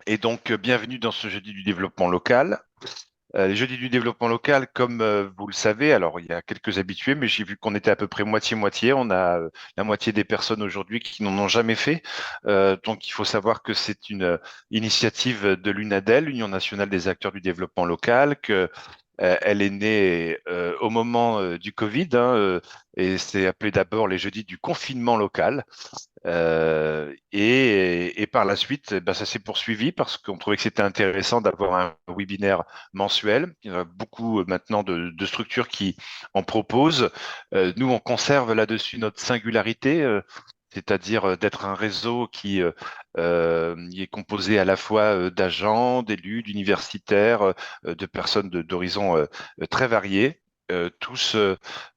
Et donc, bienvenue dans ce jeudi du développement local. Les jeudis du développement local, comme vous le savez, alors il y a quelques habitués, mais j'ai vu qu'on était à peu près moitié-moitié. On a la moitié des personnes aujourd'hui qui n'en ont jamais fait. Donc, il faut savoir que c'est une initiative de l'UNADEL, l'Union nationale des acteurs du développement local, que elle est née au moment du Covid, hein, et c'est appelé d'abord les jeudis du confinement local. Et par la suite, ben, ça s'est poursuivi parce qu'on trouvait que c'était intéressant d'avoir un webinaire mensuel. Il y a beaucoup maintenant de structures qui en proposent. Nous, on conserve là-dessus notre singularité, c'est-à-dire d'être un réseau qui est composé à la fois d'agents, d'élus, d'universitaires, de personnes d'horizons très variés. Tous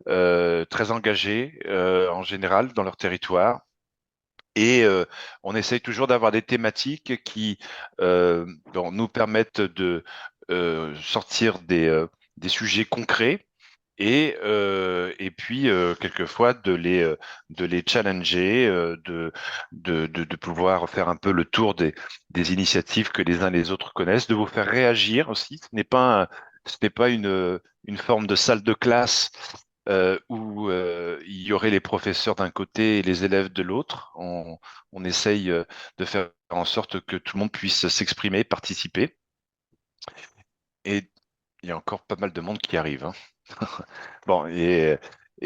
très engagés en général dans leur territoire. Et on essaye toujours d'avoir des thématiques qui bon, nous permettent de sortir des sujets concrets et puis quelquefois de les challenger, de pouvoir faire un peu le tour des initiatives que les uns les autres connaissent, de vous faire réagir aussi. Ce n'est pas une forme de salle de classe où il y aurait les professeurs d'un côté et les élèves de l'autre. On essaye de faire en sorte que tout le monde puisse s'exprimer, participer. Et il y a encore pas mal de monde qui arrive, hein. Bon, et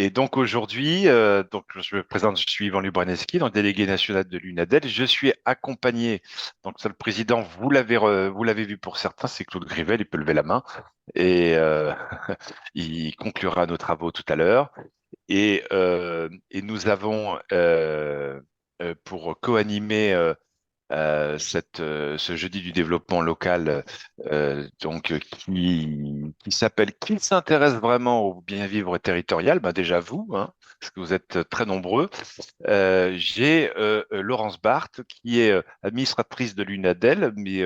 donc aujourd'hui, donc je me présente, je suis Yvan Lubraneski, donc délégué national de l'UNADEL. Je suis accompagné, donc ça, le président, vous l'avez vu pour certains, c'est Claude Grivel, il peut lever la main et il conclura nos travaux tout à l'heure. Et nous avons pour co-animer ce jeudi du développement local, qui s'appelle Qui s'intéresse vraiment au bien vivre territorial? Ben déjà vous, hein, parce que vous êtes très nombreux. J'ai Laurence Barthes, qui est administratrice de l'UNADEL, mais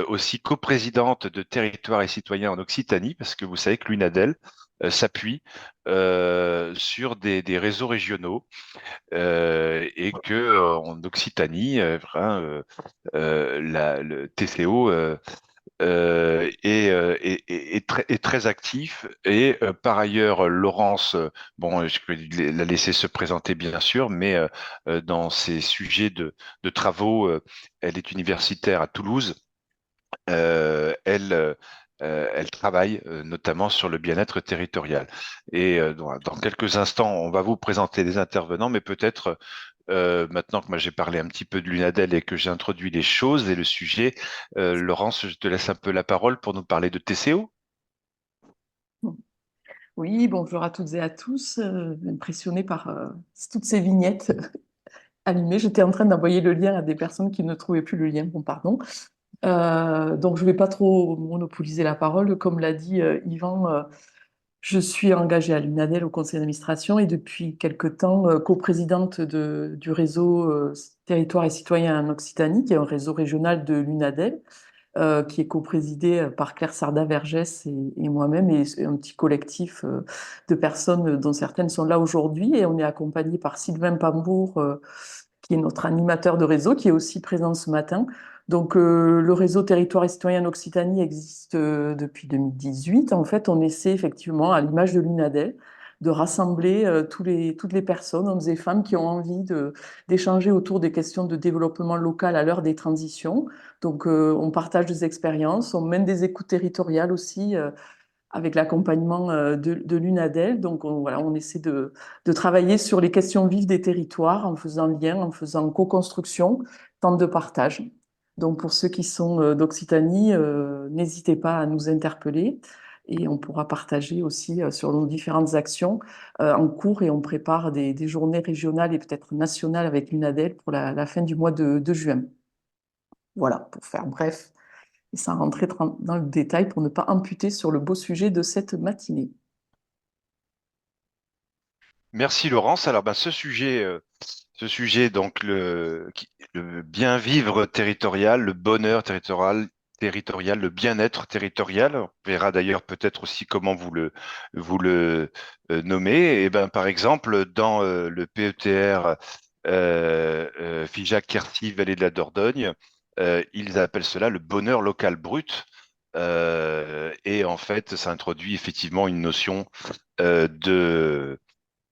aussi coprésidente de Territoire et Citoyens en Occitanie, parce que vous savez que l'UNADEL s'appuie sur des réseaux régionaux et que en Occitanie, le TCO est très actif. Et par ailleurs, Laurence, bon, je vais la laisser se présenter bien sûr, mais dans ses sujets de travaux, elle est universitaire à Toulouse. Elle travaille notamment sur le bien-être territorial. Et dans quelques instants, on va vous présenter les intervenants, mais peut-être maintenant que moi j'ai parlé un petit peu de l'UNADEL et que j'ai introduit les choses et le sujet, Laurence, je te laisse un peu la parole pour nous parler de TCO. Oui, bonjour à toutes et à tous. Impressionnée par toutes ces vignettes animées. J'étais en train d'envoyer le lien à des personnes qui ne trouvaient plus le lien. Bon, pardon. Donc, je ne vais pas trop monopoliser la parole. Comme l'a dit Yvan, je suis engagée à l'UNADEL au conseil d'administration et depuis quelque temps coprésidente du réseau Territoire et Citoyens en Occitanie, qui est un réseau régional de l'UNADEL qui est coprésidé par Claire Sarda-Vergès et moi-même, et un petit collectif de personnes dont certaines sont là aujourd'hui. Et on est accompagné par Sylvain Pambour, qui est notre animateur de réseau, qui est aussi présent ce matin. Donc, le réseau Territoire et Citoyen en Occitanie existe depuis 2018. En fait, on essaie effectivement, à l'image de l'UNADEL, de rassembler toutes les personnes, hommes et femmes, qui ont envie d'échanger autour des questions de développement local à l'heure des transitions. Donc, on partage des expériences, on mène des écoutes territoriales aussi avec l'accompagnement de l'UNADEL. Donc, voilà, on essaie de travailler sur les questions vives des territoires en faisant lien, en faisant co-construction, temps de partage. Donc, pour ceux qui sont d'Occitanie, n'hésitez pas à nous interpeller et on pourra partager aussi sur nos différentes actions en cours et on prépare des journées régionales et peut-être nationales avec l'UNADEL pour la fin du mois de juin. Voilà, pour faire bref et sans rentrer dans le détail pour ne pas amputer sur le beau sujet de cette matinée. Merci Laurence. Alors ben, ce sujet donc le bien vivre territorial, le bonheur territorial, le bien-être territorial. On verra d'ailleurs peut-être aussi comment vous le nommez. Et ben par exemple dans le PETR Figeac-Quercy Vallée de la Dordogne, ils appellent cela le bonheur local brut. Et en fait, ça introduit effectivement une notion de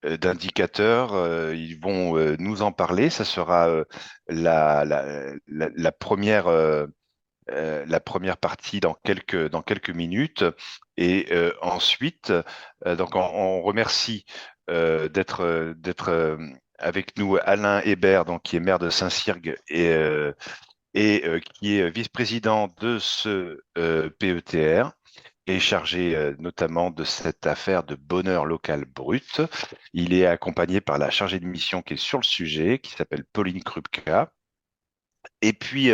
d'indicateurs. Ils vont nous en parler. Ça sera la première partie dans quelques minutes. Et ensuite, donc on remercie d'être avec nous Alain Hébert, donc, qui est maire de Saint-Cirgue et qui est vice-président de ce PETR et chargé notamment de cette affaire de bonheur local brut. Il est accompagné par la chargée de mission qui est sur le sujet, qui s'appelle Pauline Krupka. Et puis,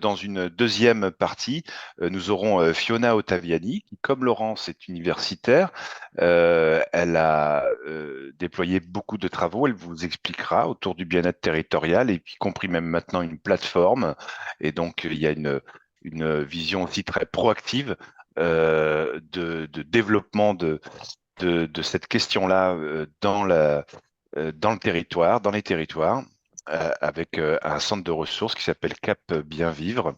dans une deuxième partie, nous aurons Fiona Ottaviani, qui, comme Laurence, est universitaire. Elle a déployé beaucoup de travaux. Elle vous expliquera autour du bien-être territorial, et puis, y compris même maintenant une plateforme. Et donc, il y a une vision aussi très proactive de développement de cette question-là dans le territoire, dans les territoires, avec un centre de ressources qui s'appelle Cap Bien Vivre.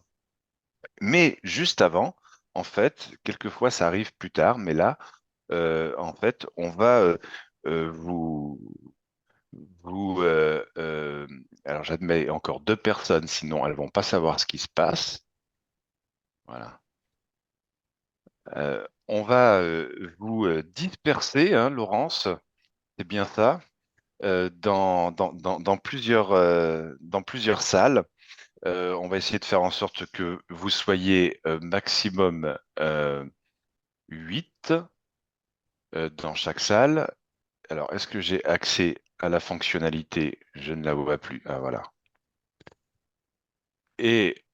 Mais juste avant, en fait, quelquefois ça arrive plus tard, mais là, en fait, on va euh, vous, alors j'admets encore deux personnes, sinon elles vont pas savoir ce qui se passe. Voilà. On va vous disperser, hein, Laurence, c'est bien ça, dans plusieurs salles. On va essayer de faire en sorte que vous soyez maximum 8 dans chaque salle. Alors, est-ce que j'ai accès à la fonctionnalité? Je ne la vois plus. Ah, voilà. Et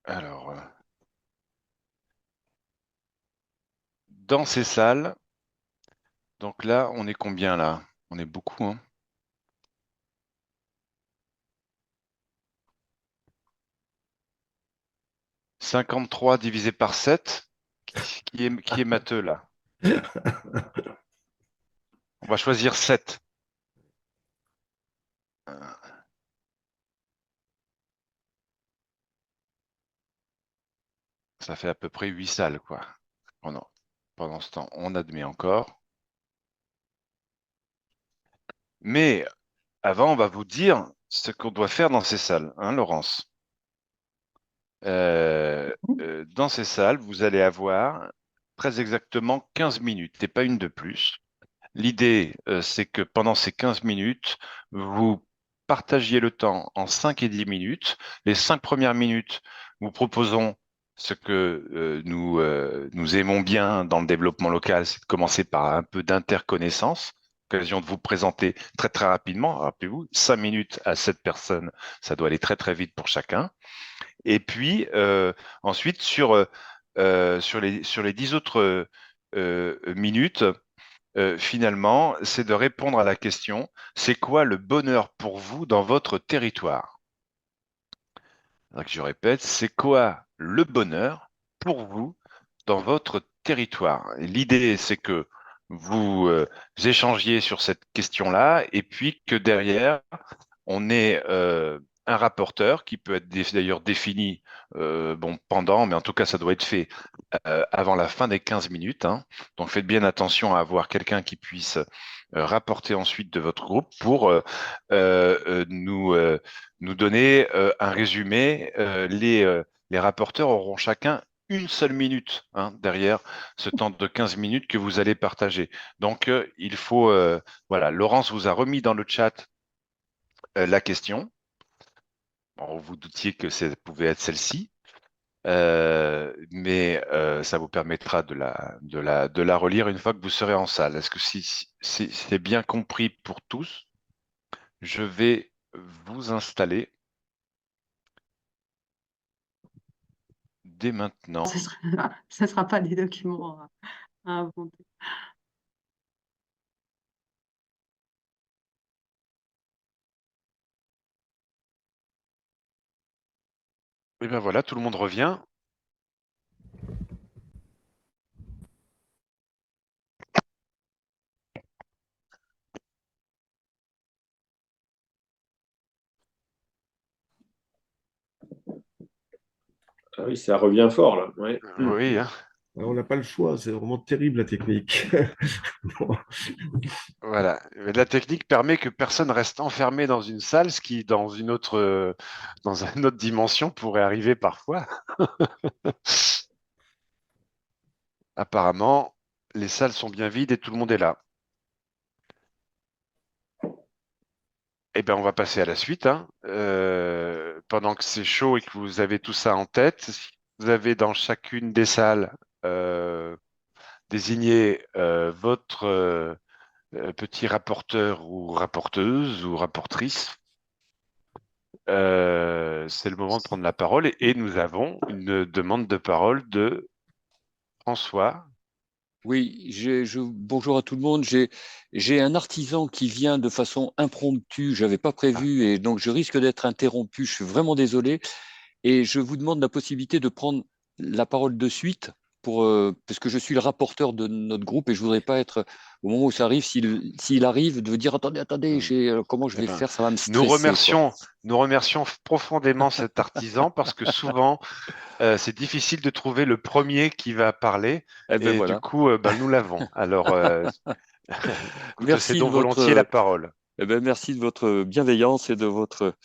alors, dans ces salles, donc là, on est combien là? On est beaucoup, hein? 53 divisé par 7. Qui est matheux là? On va choisir 7. Ça fait à peu près 8 salles, quoi. Pendant, pendant ce temps, on admet encore. Mais avant, on va vous dire ce qu'on doit faire dans ces salles, hein, Laurence. Dans ces salles, vous allez avoir très exactement 15 minutes et pas une de plus. L'idée, c'est que pendant ces 15 minutes, vous partagiez le temps en 5 et 10 minutes. Les 5 premières minutes, nous proposons ce que nous aimons bien dans le développement local, c'est de commencer par un peu d'interconnaissance, occasion de vous présenter très très rapidement. Rappelez-vous, 5 minutes à 7 personnes, ça doit aller très très vite pour chacun. Et puis ensuite, sur les 10 autres minutes, finalement, c'est de répondre à la question, c'est quoi le bonheur pour vous dans votre territoire? Donc, je répète, c'est quoi le bonheur pour vous dans votre territoire? Et l'idée, c'est que vous échangiez sur cette question-là et puis que derrière, on ait un rapporteur qui peut être d'ailleurs défini bon, pendant, mais en tout cas, ça doit être fait avant la fin des 15 minutes, hein. Donc faites bien attention à avoir quelqu'un qui puisse rapporter ensuite de votre groupe pour nous donner un résumé. Les rapporteurs auront chacun une seule minute, hein, derrière ce temps de 15 minutes que vous allez partager. Donc il faut, voilà, Laurence vous a remis dans le chat la question. Bon, vous doutiez que ça pouvait être celle-ci. Mais ça vous permettra de la relire une fois que vous serez en salle. Est-ce que si c'est bien compris pour tous? Je vais vous installer dès maintenant. Ce sera pas des documents à inventer. Et bien voilà, tout le monde revient. Ah oui, ça revient fort là. Ouais. Oui, hein. On n'a pas le choix, c'est vraiment terrible la technique. Bon. Voilà. Mais la technique permet que personne reste enfermé dans une salle, ce qui, dans une dans une autre dimension, pourrait arriver parfois. Apparemment, les salles sont bien vides et tout le monde est là. Eh bien, on va passer à la suite, hein. Pendant que c'est chaud et que vous avez tout ça en tête, vous avez dans chacune des salles désigné votre petit rapporteur ou rapporteuse ou rapportrice. C'est le moment de prendre la parole et nous avons une demande de parole de François. Oui, bonjour à tout le monde. J'ai un artisan qui vient de façon impromptue, je n'avais pas prévu, et donc je risque d'être interrompu. Je suis vraiment désolé. Et je vous demande la possibilité de prendre la parole de suite parce que je suis le rapporteur de notre groupe et je voudrais pas être, au moment où ça arrive, s'il arrive, de dire attendez, comment je Eh vais ben, faire, ça va me nous stresser, quoi. nous remercions profondément cet artisan parce que souvent, c'est difficile de trouver le premier qui va parler Eh ben et du voilà. coup, nous l'avons. Alors, nous te Merci de cédons volontiers la parole. merci de votre bienveillance et de votre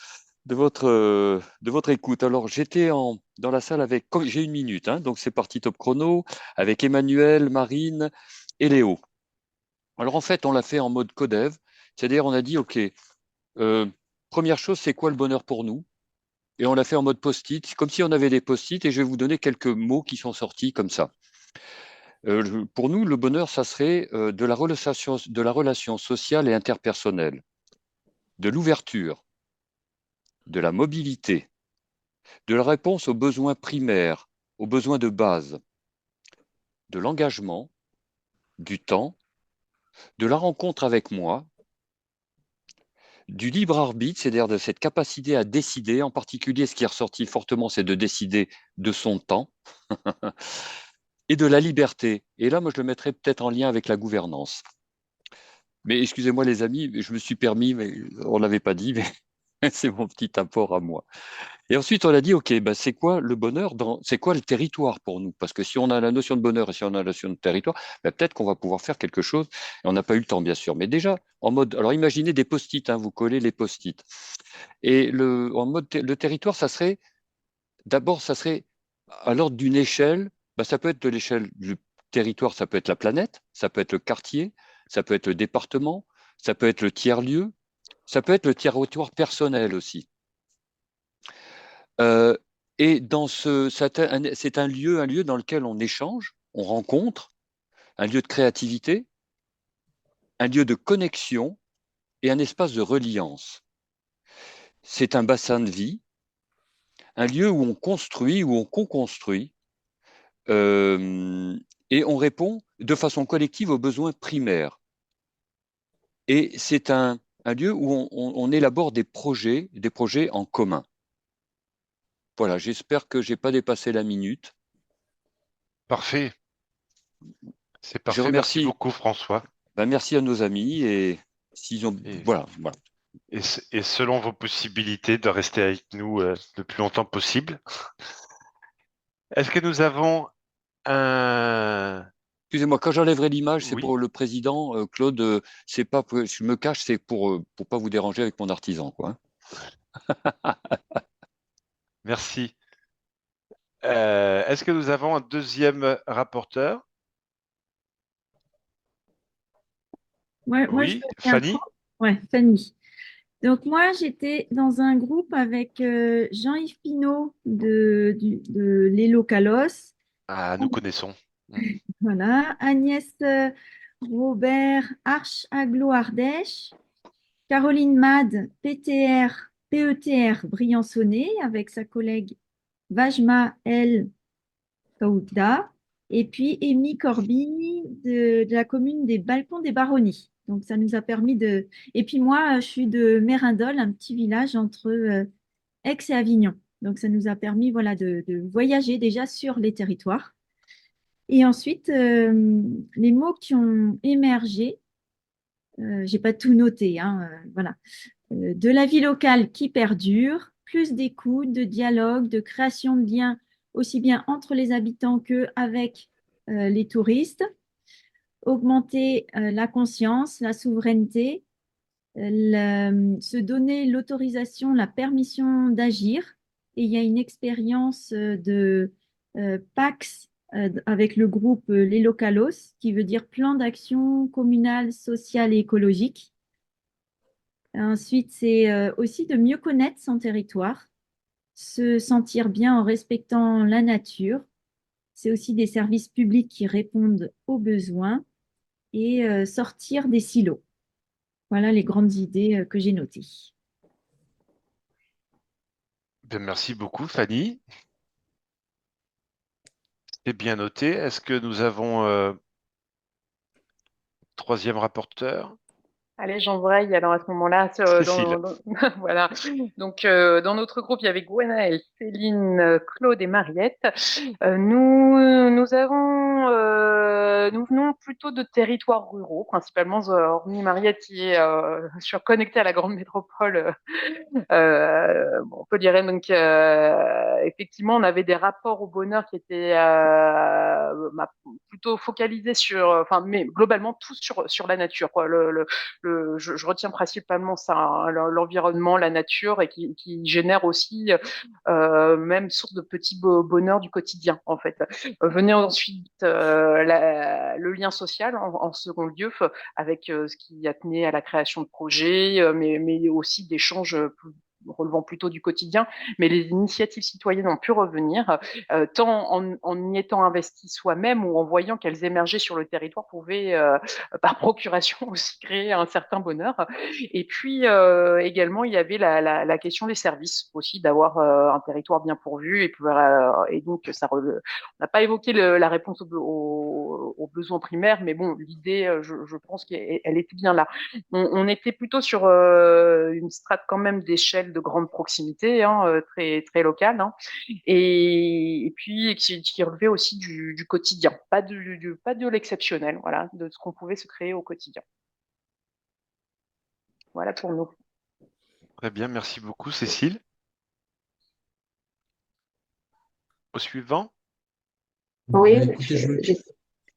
écoute. Alors, dans la salle j'ai une minute, hein, donc c'est parti top chrono, avec Emmanuel, Marine et Léo. Alors, en fait, on l'a fait en mode codev, c'est-à-dire on a dit, OK, première chose, c'est quoi le bonheur pour nous? Et on l'a fait en mode post-it, comme si on avait des post-it, et je vais vous donner quelques mots qui sont sortis comme ça. Pour nous, le bonheur, ça serait de la relation sociale et interpersonnelle, de l'ouverture, de la mobilité, de la réponse aux besoins primaires, aux besoins de base, de l'engagement, du temps, de la rencontre avec moi, du libre arbitre, c'est-à-dire de cette capacité à décider, en particulier ce qui est ressorti fortement, c'est de décider de son temps, et de la liberté. Et là, moi, je le mettrais peut-être en lien avec la gouvernance. Mais excusez-moi les amis, je me suis permis, mais on ne l'avait pas dit, mais c'est mon petit apport à moi. Et ensuite, on a dit, OK, ben, c'est quoi le bonheur c'est quoi le territoire pour nous? Parce que si on a la notion de bonheur et si on a la notion de territoire, ben, peut-être qu'on va pouvoir faire quelque chose. Et on n'a pas eu le temps, bien sûr. Mais déjà, en mode, alors imaginez des post-it, hein, vous collez les post-it. Et en mode, le territoire, d'abord, ça serait à l'ordre d'une échelle. Ben, ça peut être de l'échelle du territoire, ça peut être la planète, ça peut être le quartier, ça peut être le département, ça peut être le tiers-lieu, ça peut être le territoire personnel aussi. Euh, et c'est un lieu dans lequel on échange, on rencontre, un lieu de créativité, un lieu de connexion et un espace de reliance. C'est un bassin de vie, un lieu où on construit, où on co-construit, et on répond de façon collective aux besoins primaires. Et c'est un lieu où on élabore des projets en commun. Voilà, j'espère que je n'ai pas dépassé la minute. Parfait. C'est Je parfait. Merci remercie. beaucoup, François. Ben, merci à nos amis et s'ils ont. Et, Voilà. et selon vos possibilités de rester avec nous le plus longtemps possible. Est-ce que nous avons un... Excusez-moi, quand j'enlèverai l'image, c'est Oui, pour le président, Claude. C'est pas je me cache, c'est pour pas vous déranger avec mon artisan, quoi. merci. Est-ce que nous avons un deuxième rapporteur? Ouais, moi, je Oui, peux bien Fanny? prendre. Ouais, Fanny. Donc, moi, j'étais dans un groupe avec Jean-Yves Pinault de l'Elo Kalos. Ah, nous connaissons. Voilà. Agnès Robert, Arche Aglo Ardèche. Caroline Mad, PETR Briançonnet, avec sa collègue Vajma El Kaouda. Et puis, Amy Corbini de la commune des Balcons des Baronnies. Donc, ça nous a permis de. Et puis, moi, je suis de Mérindol, un petit village entre Aix et Avignon. Donc, ça nous a permis voilà, de voyager déjà sur les territoires. Et ensuite, les mots qui ont émergé, j'ai pas tout noté, hein, voilà. De la vie locale qui perdure, plus d'écoute, de dialogue, de création de liens aussi bien entre les habitants qu'avec les touristes, augmenter la conscience, la souveraineté, se donner l'autorisation, la permission d'agir. Et il y a une expérience de PAX avec le groupe Les Localos, qui veut dire plan d'action communal, social et écologique. Ensuite, c'est aussi de mieux connaître son territoire, se sentir bien en respectant la nature. C'est aussi des services publics qui répondent aux besoins et sortir des silos. Voilà les grandes idées que j'ai notées. Bien, merci beaucoup, Fanny. C'est bien noté. Est-ce que nous avons troisième rapporteur? Allez, j'embraye. Alors à ce moment-là, Cécile. voilà. Donc dans notre groupe, il y avait Gwenaëlle, Céline, Claude et Mariette. Nous venons plutôt de territoires ruraux, principalement, hormis Mariette qui est surconnectée à la grande métropole. On peut dire donc effectivement, on avait des rapports au bonheur qui étaient plutôt focalisés mais globalement tous sur la nature, quoi. Je retiens principalement ça, hein, l'environnement, la nature, et qui génère aussi même source de petits bonheurs du quotidien, en fait. Venait ensuite le lien social en second lieu, avec ce qui a tenu à la création de projets, mais aussi d'échanges relevant plutôt du quotidien, mais les initiatives citoyennes ont pu revenir, tant en y étant investis soi-même ou en voyant qu'elles émergeaient sur le territoire, pouvaient par procuration aussi créer un certain bonheur. Et puis également, il y avait la question des services aussi, d'avoir un territoire bien pourvu, et donc on n'a pas évoqué la réponse aux besoins primaires, mais bon, l'idée, je pense qu'elle était bien là. On était plutôt sur une strate quand même d'échelle de grande proximité, hein, très très locale, hein, et puis qui relevait aussi du quotidien, pas de l'exceptionnel, voilà, de ce qu'on pouvait se créer au quotidien. Voilà pour nous. Très bien, merci beaucoup, Cécile. Au suivant, Oui,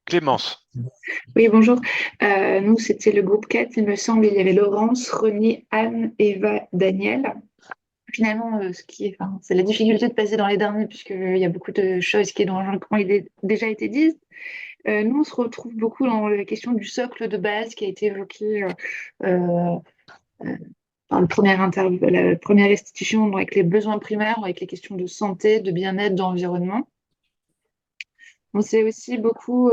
Clémence. oui, bonjour. Nous, c'était le groupe 4, il me semble. Il y avait Laurence, René, Anne, Eva, Daniel. Finalement, c'est la difficulté de passer dans les derniers, puisqu'il y a beaucoup de choses qui ont déjà été dites. Nous, on se retrouve beaucoup dans la question du socle de base qui a été évoqué dans la première institution, avec les besoins primaires, avec les questions de santé, de bien-être, d'environnement. On s'est aussi beaucoup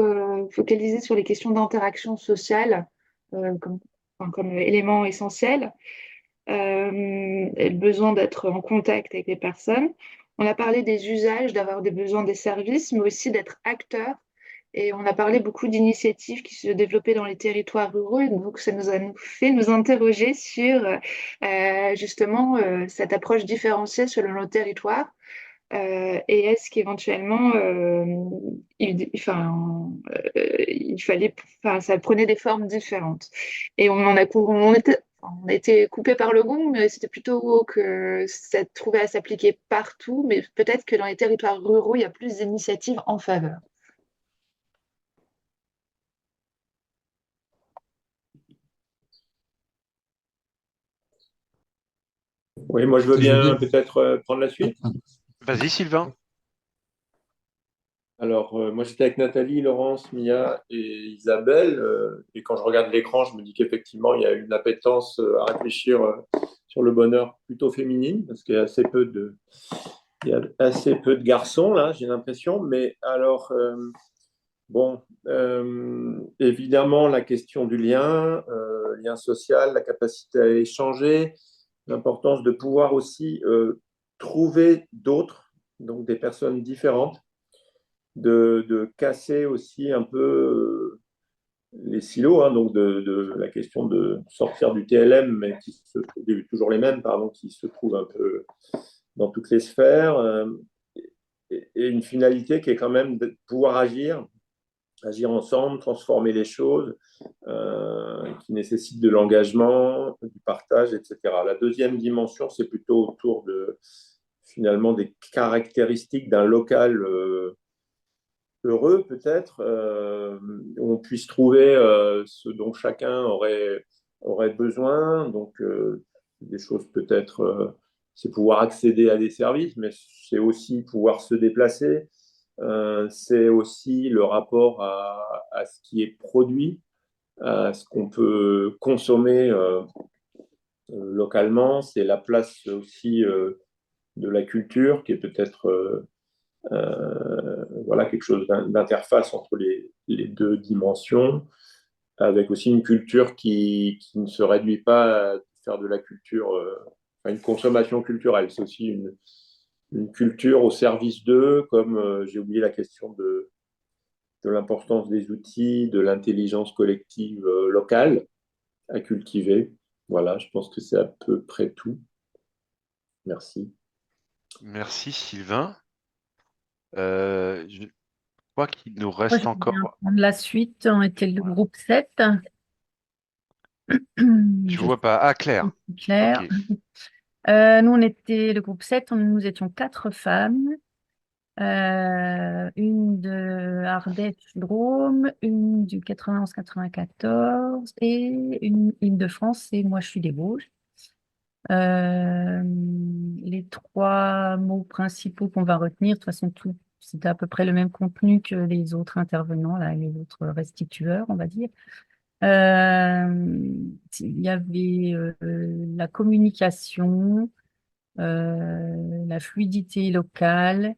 focalisé sur les questions d'interaction sociale comme élément essentiel, et le besoin d'être en contact avec les personnes. On a parlé des usages, d'avoir des besoins des services, mais aussi d'être acteur. Et on a parlé beaucoup d'initiatives qui se développaient dans les territoires ruraux. Et donc, ça nous a fait nous interroger sur justement cette approche différenciée selon nos territoires. Et est-ce qu'éventuellement, ça prenait des formes différentes. Et on a été coupé par le gong, mais c'était plutôt que ça trouvait à s'appliquer partout, mais peut-être que dans les territoires ruraux, il y a plus d'initiatives en faveur. Oui, moi je veux bien peut-être prendre la suite. Vas-y, Sylvain. Alors, moi j'étais avec Nathalie, Laurence, Mia et Isabelle. Et quand je regarde l'écran, je me dis qu'effectivement, il y a une appétence à réfléchir sur le bonheur plutôt féminine, parce qu'il y a assez peu de garçons, là, j'ai l'impression. Mais alors, évidemment, la question du lien social, la capacité à échanger, l'importance de pouvoir aussi trouver d'autres, donc des personnes différentes, de casser aussi un peu les silos, hein, donc de la question de sortir du TLM, mais toujours les mêmes, pardon, qui se trouvent un peu dans toutes les sphères, et une finalité qui est quand même de pouvoir agir ensemble, transformer les choses, qui nécessitent de l'engagement, du partage, etc. La deuxième dimension, c'est plutôt autour de finalement des caractéristiques d'un local heureux peut-être, où on puisse trouver ce dont chacun aurait besoin. Donc, des choses peut-être, c'est pouvoir accéder à des services, mais c'est aussi pouvoir se déplacer. C'est aussi le rapport à ce qui est produit, à ce qu'on peut consommer localement. C'est la place aussi de la culture qui est peut-être voilà, quelque chose d'interface entre les deux dimensions, avec aussi une culture qui ne se réduit pas à faire de la culture, une consommation culturelle. C'est aussi une culture au service d'eux, comme j'ai oublié la question de l'importance des outils, de l'intelligence collective locale à cultiver. Voilà, je pense que c'est à peu près tout. Merci. Merci Sylvain. Je crois qu'il nous Moi, reste je vais encore. prendre la suite. On était le groupe 7. Je Je vois pas. Ah, Claire. suis Claire. Ok. Nous, on était le groupe 7. Nous étions 4 femmes. Une de Ardèche-Drôme, une du 91-94 et une Île-de-France. Et moi, je suis des Vosges. Les 3 mots principaux qu'on va retenir, de toute façon, c'était à peu près le même contenu que les autres intervenants, là, les autres restitueurs, on va dire. Il y avait la communication, la fluidité locale,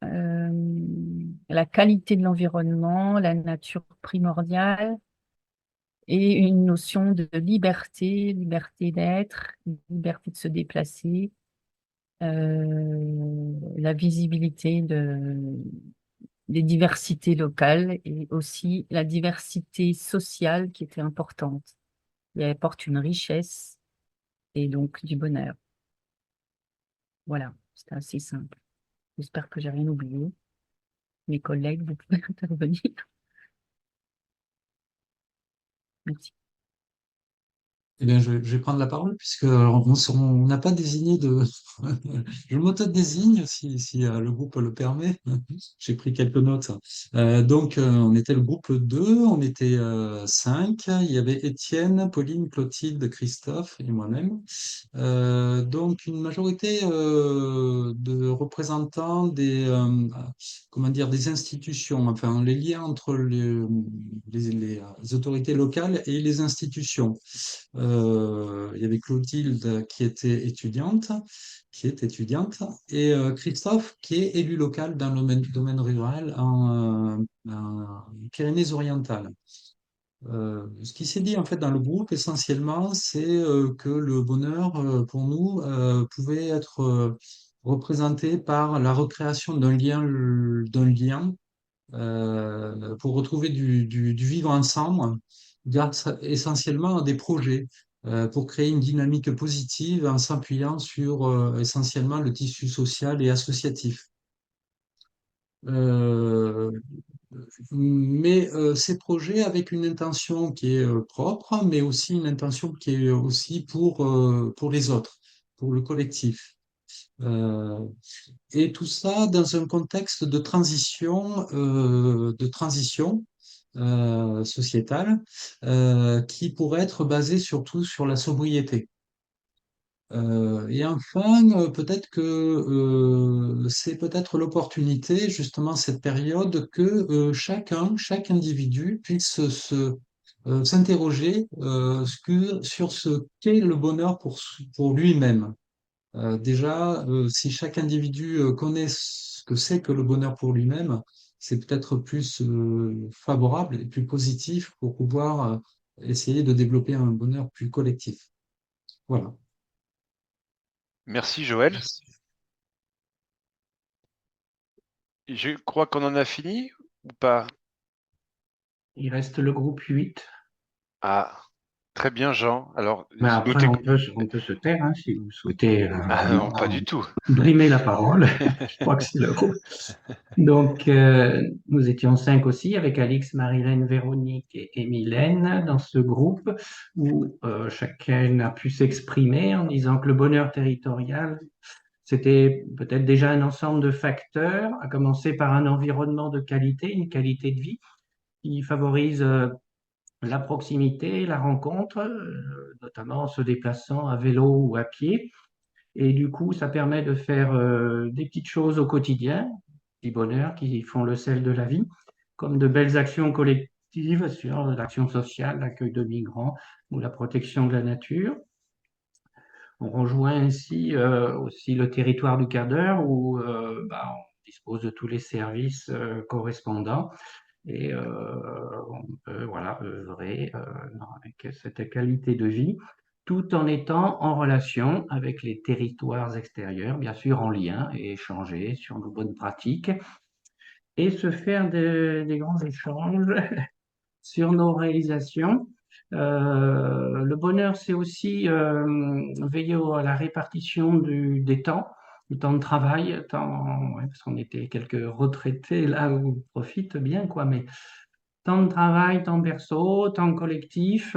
la qualité de l'environnement, la nature primordiale et une notion de liberté, liberté d'être, liberté de se déplacer, la visibilité des diversités locales et aussi la diversité sociale qui était importante. Elle apporte une richesse et donc du bonheur. Voilà, c'était assez simple. J'espère que j'ai rien oublié. Mes collègues, vous pouvez intervenir. Merci. Eh bien, je vais prendre la parole puisque on n'a pas désigné de. Je m'auto-désigne si le groupe le permet. J'ai pris quelques notes. Donc, on était le groupe 2, on était 5. Il y avait Étienne, Pauline, Clotilde, Christophe et moi-même. Donc, une majorité de représentants comment dire, des institutions, enfin, les liens entre les autorités locales et les institutions. Il y avait Clotilde qui est étudiante, et Christophe qui est élu local dans le domaine rural en Pyrénées-Orientales. Ce qui s'est dit en fait dans le groupe essentiellement, c'est que le bonheur pour nous pouvait être représenté par la recréation d'un lien pour retrouver du vivre ensemble grâce essentiellement à des projets pour créer une dynamique positive en s'appuyant sur essentiellement le tissu social et associatif. Euh, mais ces projets avec une intention qui est propre, mais aussi une intention qui est aussi pour les autres, pour le collectif. Euh, et tout ça dans un contexte de transition sociétale qui pourrait être basée surtout sur la sobriété. Et enfin, peut-être que c'est peut-être l'opportunité, justement, cette période, que chaque individu puisse s'interroger sur ce qu'est le bonheur pour lui-même. Déjà, si chaque individu connaît ce que c'est que le bonheur pour lui-même, c'est peut-être plus favorable et plus positif pour pouvoir essayer de développer un bonheur plus collectif. Voilà. Merci Joël. Je crois qu'on en a fini ou pas? Il reste le groupe 8. Ah, très bien Jean. Alors, Mais après, on peut se taire hein, si vous souhaitez Ah non, pas du tout. brimer la parole. Je crois que c'est le groupe. Donc, nous étions 5 aussi, avec Alix, Marilène, Véronique et Mylène dans ce groupe où chacun a pu s'exprimer en disant que le bonheur territorial, C'était peut-être déjà un ensemble de facteurs, à commencer par un environnement de qualité, une qualité de vie qui favorise la proximité, la rencontre, notamment en se déplaçant à vélo ou à pied. Et du coup, ça permet de faire des petites choses au quotidien, des bonheurs qui font le sel de la vie, comme de belles actions collectives sur l'action sociale, l'accueil de migrants ou la protection de la nature. On rejoint ainsi aussi le territoire du quart d'heure où on dispose de tous les services correspondants et on peut voilà, œuvrer avec cette qualité de vie tout en étant en relation avec les territoires extérieurs, bien sûr en lien et échanger sur nos bonnes pratiques et se faire des grands échanges sur nos réalisations. Le bonheur, c'est aussi veiller à la répartition des temps, du temps de travail, parce qu'on était quelques retraités là où on profite bien, quoi, mais temps de travail, temps perso, temps collectif,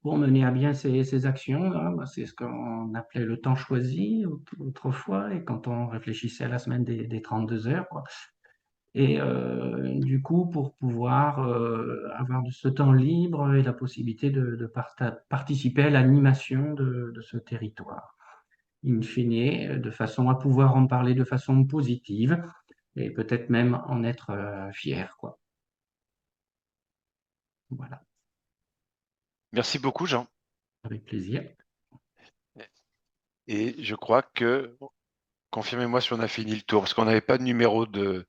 pour mener à bien ces actions. Hein, c'est ce qu'on appelait le temps choisi autrefois, et quand on réfléchissait à la semaine des 32 heures, quoi. Et du coup, pour pouvoir avoir de ce temps libre et la possibilité de participer à l'animation de ce territoire, in fine, de façon à pouvoir en parler de façon positive et peut-être même en être fier, quoi. Voilà, Merci beaucoup, Jean. avec plaisir. Et je crois que, confirmez-moi si on a fini le tour, parce qu'on n'avait pas de numéro de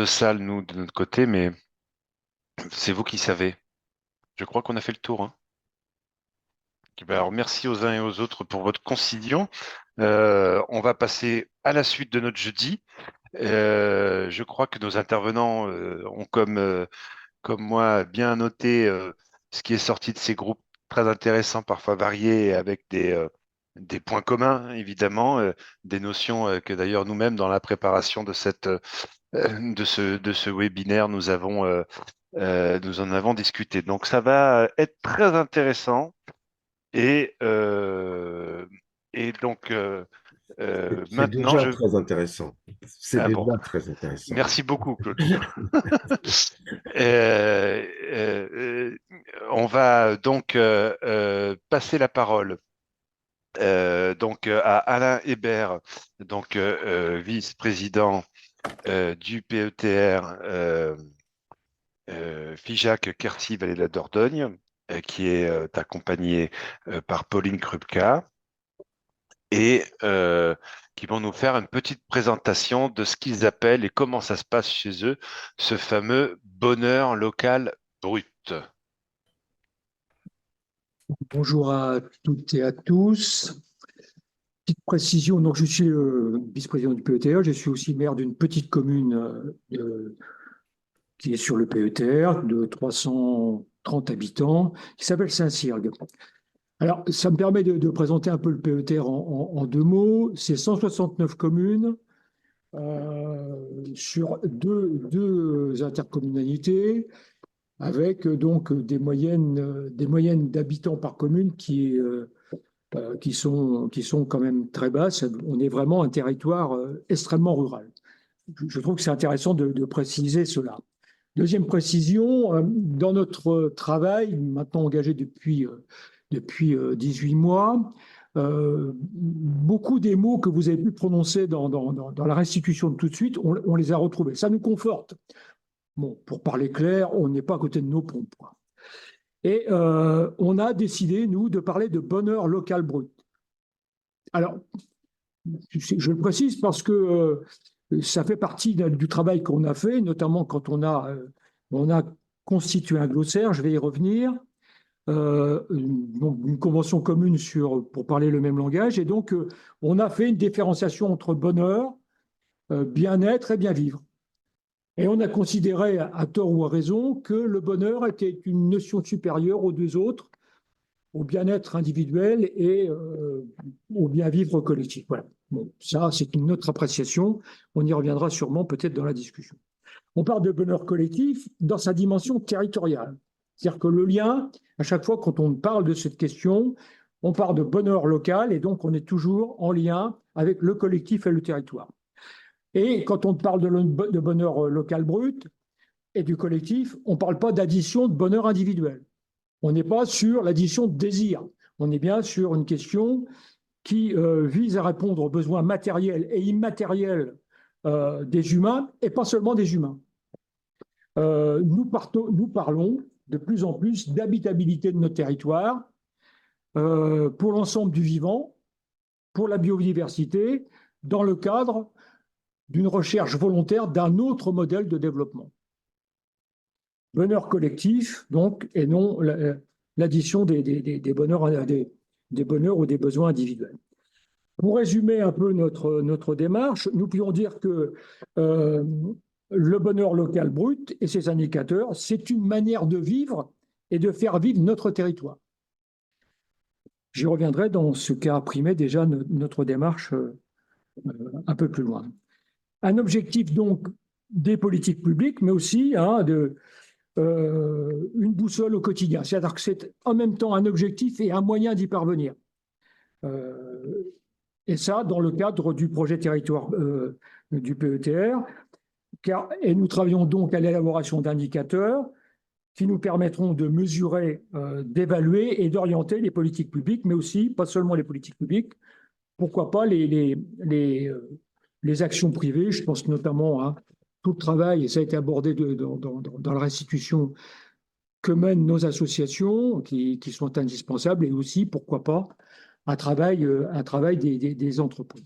salle, nous, de notre côté, mais c'est vous qui savez. Je crois qu'on a fait le tour, hein. Alors, merci aux uns et aux autres pour votre conciliation. On va passer à la suite de notre jeudi. Je crois que nos intervenants ont, comme moi, bien noté ce qui est sorti de ces groupes très intéressants, parfois variés, avec des points communs, évidemment, des notions que d'ailleurs nous-mêmes, dans la préparation de ce webinaire, nous en avons discuté. Donc, ça va être très intéressant. Et donc, C'est maintenant, déjà très intéressant. C'est Ah déjà bon. très intéressant. Merci beaucoup, Claude. On va donc passer la parole donc à Alain Hébert, donc vice-président du PETR FIJAC Quercy-Vallée de la Dordogne, qui est accompagné par Pauline Krupka, et qui vont nous faire une petite présentation de ce qu'ils appellent et comment ça se passe chez eux, ce fameux bonheur local brut. Bonjour à toutes et à tous. Petite précision, donc je suis vice-président du PETR, je suis aussi maire d'une petite commune qui est sur le PETR de 330 habitants, qui s'appelle Saint-Cyrgue. Alors, ça me permet de présenter un peu le PETR en deux mots. C'est 169 communes sur deux intercommunalités, avec donc des moyennes d'habitants par commune qui sont quand même très basses. On est vraiment un territoire extrêmement rural. Je trouve que c'est intéressant de préciser cela. Deuxième précision, dans notre travail, maintenant engagé depuis 18 mois, beaucoup des mots que vous avez pu prononcer dans la restitution de tout de suite, on les a retrouvés. Ça nous conforte. Bon, pour parler clair, on n'est pas à côté de nos pompes. Et on a décidé, nous, de parler de bonheur local brut. Alors, je le précise parce que ça fait partie du travail qu'on a fait, notamment quand on a constitué un glossaire, je vais y revenir, une convention commune pour parler le même langage, et donc on a fait une différenciation entre bonheur, bien-être et bien vivre. Et on a considéré, à tort ou à raison, que le bonheur était une notion supérieure aux deux autres, au bien-être individuel et au bien-vivre collectif. Voilà. Bon, ça, c'est une autre appréciation. On y reviendra sûrement peut-être dans la discussion. On parle de bonheur collectif dans sa dimension territoriale. C'est-à-dire que le lien, à chaque fois quand on parle de cette question, on parle de bonheur local et donc on est toujours en lien avec le collectif et le territoire. Et quand on parle de bonheur local brut et du collectif, on ne parle pas d'addition de bonheur individuel. On n'est pas sur l'addition de désir. On est bien sur une question qui vise à répondre aux besoins matériels et immatériels des humains, et pas seulement des humains. Nous parlons de plus en plus d'habitabilité de notre territoire pour l'ensemble du vivant, pour la biodiversité, dans le cadre d'une recherche volontaire d'un autre modèle de développement. Bonheur collectif, donc, et non l'addition des bonheurs ou des besoins individuels. Pour résumer un peu notre démarche, nous pourrions dire que le bonheur local brut et ses indicateurs, c'est une manière de vivre et de faire vivre notre territoire. J'y reviendrai dans ce qu'a imprimé déjà notre démarche un peu plus loin. Un objectif donc des politiques publiques, mais aussi une boussole au quotidien. C'est-à-dire que c'est en même temps un objectif et un moyen d'y parvenir. Et ça, dans le cadre du projet territoire du PETR. Et nous travaillons donc à l'élaboration d'indicateurs qui nous permettront de mesurer, d'évaluer et d'orienter les politiques publiques, mais aussi, pas seulement les politiques publiques, pourquoi pas les actions privées. Je pense notamment à tout le travail, et ça a été abordé dans la restitution que mènent nos associations, qui sont indispensables, et aussi, pourquoi pas, un travail des entreprises.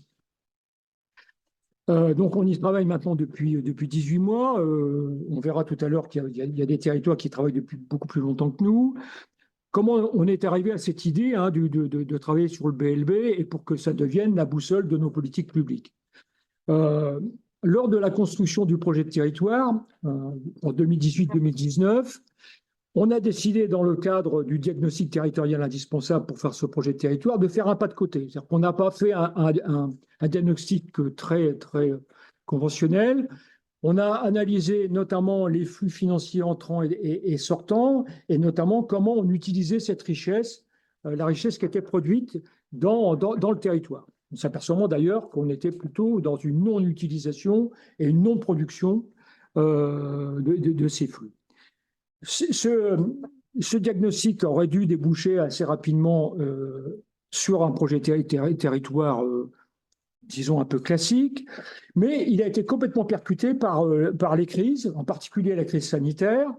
Donc, on y travaille maintenant depuis 18 mois. On verra tout à l'heure qu'il y a des territoires qui travaillent depuis beaucoup plus longtemps que nous. Comment on est arrivé à cette idée de travailler sur le BLB et pour que ça devienne la boussole de nos politiques publiques? Lors de la construction du projet de territoire, en 2018-2019, on a décidé, dans le cadre du diagnostic territorial indispensable pour faire ce projet de territoire, de faire un pas de côté. C'est-à-dire qu'on n'a pas fait un diagnostic très, très conventionnel. On a analysé notamment les flux financiers entrants et sortants, et notamment comment on utilisait cette richesse, la richesse qui était produite dans le territoire. On s'aperçoit d'ailleurs qu'on était plutôt dans une non-utilisation et une non-production de ces flux. Ce diagnostic aurait dû déboucher assez rapidement sur un projet territoire, disons, un peu classique, mais il a été complètement percuté par les crises, en particulier la crise sanitaire,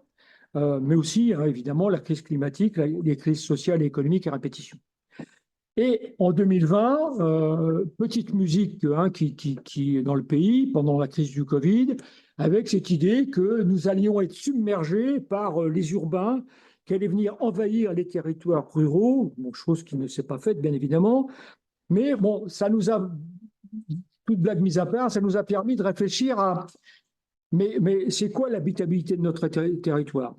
mais aussi, évidemment, la crise climatique, les crises sociales et économiques à répétition. Et en 2020, petite musique qui dans le pays, pendant la crise du Covid, avec cette idée que nous allions être submergés par les urbains, qui allaient venir envahir les territoires ruraux, chose qui ne s'est pas faite, bien évidemment. Mais bon, ça nous a, toute blague mise à part, ça nous a permis de réfléchir à mais c'est quoi l'habitabilité de notre territoire?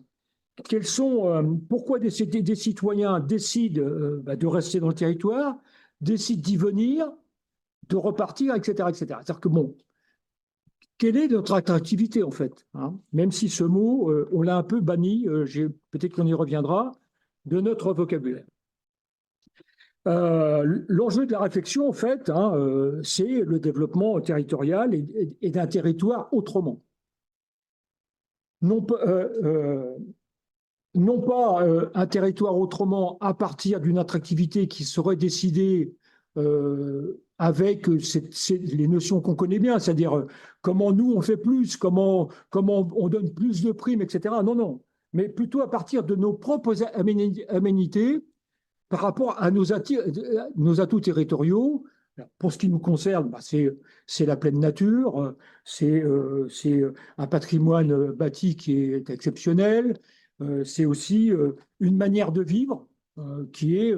Pourquoi des citoyens décident de rester dans le territoire, décident d'y venir, de repartir, etc., etc. C'est-à-dire que quelle est notre attractivité en fait, même si ce mot, on l'a un peu banni, peut-être qu'on y reviendra, de notre vocabulaire. L'enjeu de la réflexion, en fait, c'est le développement territorial et d'un territoire autrement. Non pas un territoire autrement à partir d'une attractivité qui serait décidée avec les notions qu'on connaît bien, c'est-à-dire comment nous on fait plus, comment on donne plus de primes, etc. Non, mais plutôt à partir de nos propres aménités par rapport à nos atouts territoriaux. Pour ce qui nous concerne, c'est la pleine nature, c'est un patrimoine bâti qui est exceptionnel, c'est aussi une manière de vivre qui est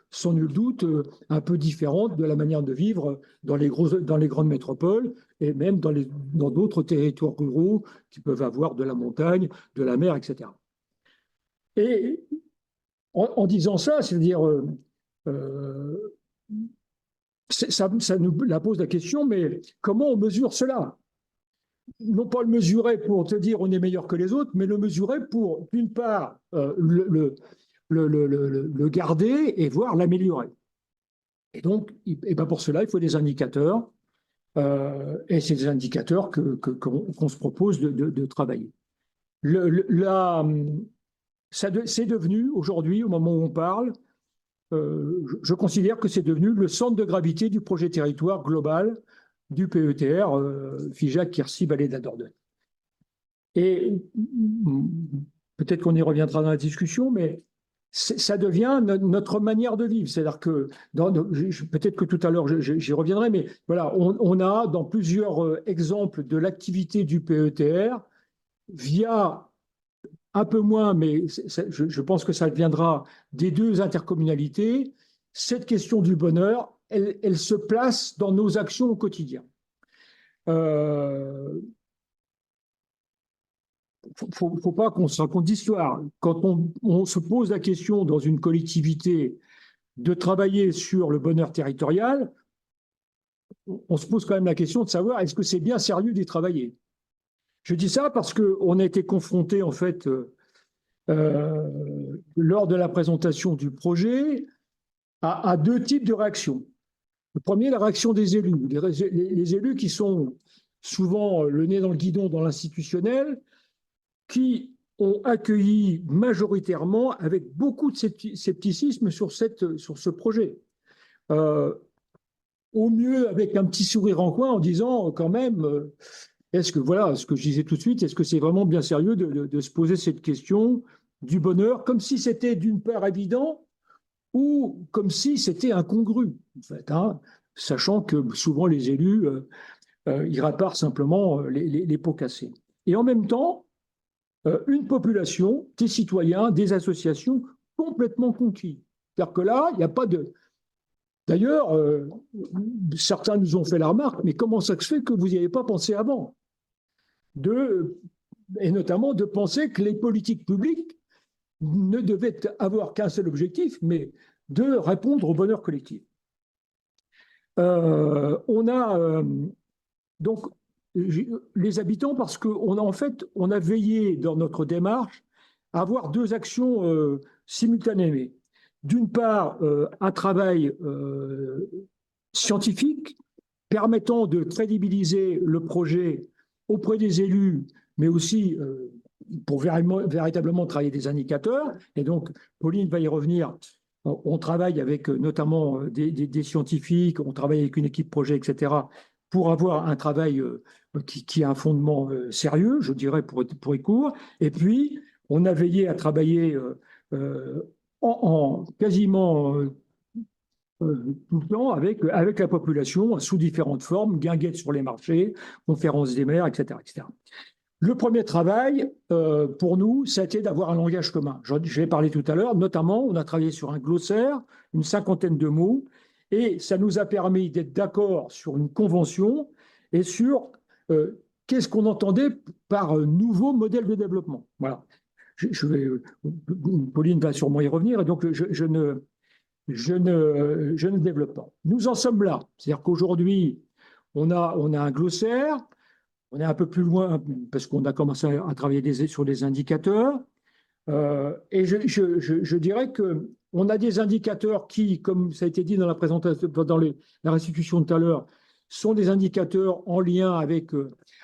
sans nul doute un peu différente de la manière de vivre dans les grandes métropoles et même dans d'autres territoires ruraux qui peuvent avoir de la montagne, de la mer, etc. Et en disant ça, c'est-à-dire ça nous pose la question, mais comment on mesure cela? Non pas le mesurer pour te dire on est meilleur que les autres, mais le mesurer pour, d'une part, le garder et voir l'améliorer. Et donc, et ben pour cela, il faut des indicateurs. Et c'est des indicateurs qu'on se propose de travailler. C'est devenu, aujourd'hui, au moment où on parle, je considère que c'est devenu le centre de gravité du projet territoire global du PETR, Figeac, Quercy, Vallée de la Dordogne. Et peut-être qu'on y reviendra dans la discussion, mais ça devient notre manière de vivre. C'est-à-dire que, peut-être que tout à l'heure j'y reviendrai, mais voilà, on a dans plusieurs exemples de l'activité du PETR, via un peu moins, mais je pense que ça viendra des deux intercommunalités, cette question du bonheur, elle se place dans nos actions au quotidien. Faut pas qu'on se raconte d'histoire. Quand on se pose la question dans une collectivité de travailler sur le bonheur territorial, on se pose quand même la question de savoir est-ce que c'est bien sérieux d'y travailler. Je dis ça parce qu'on a été confronté en fait lors de la présentation du projet à deux types de réactions. Le premier, la réaction des élus. Les élus qui sont souvent le nez dans le guidon dans l'institutionnel, qui ont accueilli majoritairement avec beaucoup de scepticisme sur ce projet. Au mieux avec un petit sourire en coin en disant quand même, est-ce que, voilà, ce que je disais tout de suite, est-ce que c'est vraiment bien sérieux de se poser cette question du bonheur, comme si c'était d'une part évident ou comme si c'était incongru, en fait, hein, sachant que souvent les élus, ils réparent simplement les pots cassés. Et en même temps, une population, des citoyens, des associations complètement conquis. C'est-à-dire que là, il n'y a pas de... D'ailleurs, certains nous ont fait la remarque, mais comment ça se fait que vous n'y avez pas pensé avant? Et notamment de penser que les politiques publiques ne devaient avoir qu'un seul objectif, mais de répondre au bonheur collectif. On a donc les habitants, parce qu'on a en fait, on a veillé dans notre démarche à avoir deux actions simultanées. D'une part, un travail scientifique permettant de crédibiliser le projet auprès des élus, mais aussi pour véritablement travailler des indicateurs. Et donc, Pauline va y revenir. On travaille avec notamment des scientifiques, on travaille avec une équipe projet, etc., pour avoir un travail qui a un fondement sérieux, je dirais, pour être court. Et puis, on a veillé à travailler quasiment tout le temps avec la population, sous différentes formes, guinguettes sur les marchés, conférences des maires, etc., etc. Le premier travail, pour nous, ça a été d'avoir un langage commun. Je l'ai parlé tout à l'heure, notamment, on a travaillé sur un glossaire, une cinquantaine de mots, et ça nous a permis d'être d'accord sur une convention et sur qu'est-ce qu'on entendait par nouveau modèle de développement. Voilà. Pauline va sûrement y revenir, et donc je ne développe pas. Nous en sommes là. C'est-à-dire qu'aujourd'hui, on a un glossaire, on est un peu plus loin parce qu'on a commencé à travailler sur des indicateurs. Et je dirais qu'on a des indicateurs qui, comme ça a été dit dans la présentation, dans la restitution tout à l'heure, sont des indicateurs en lien avec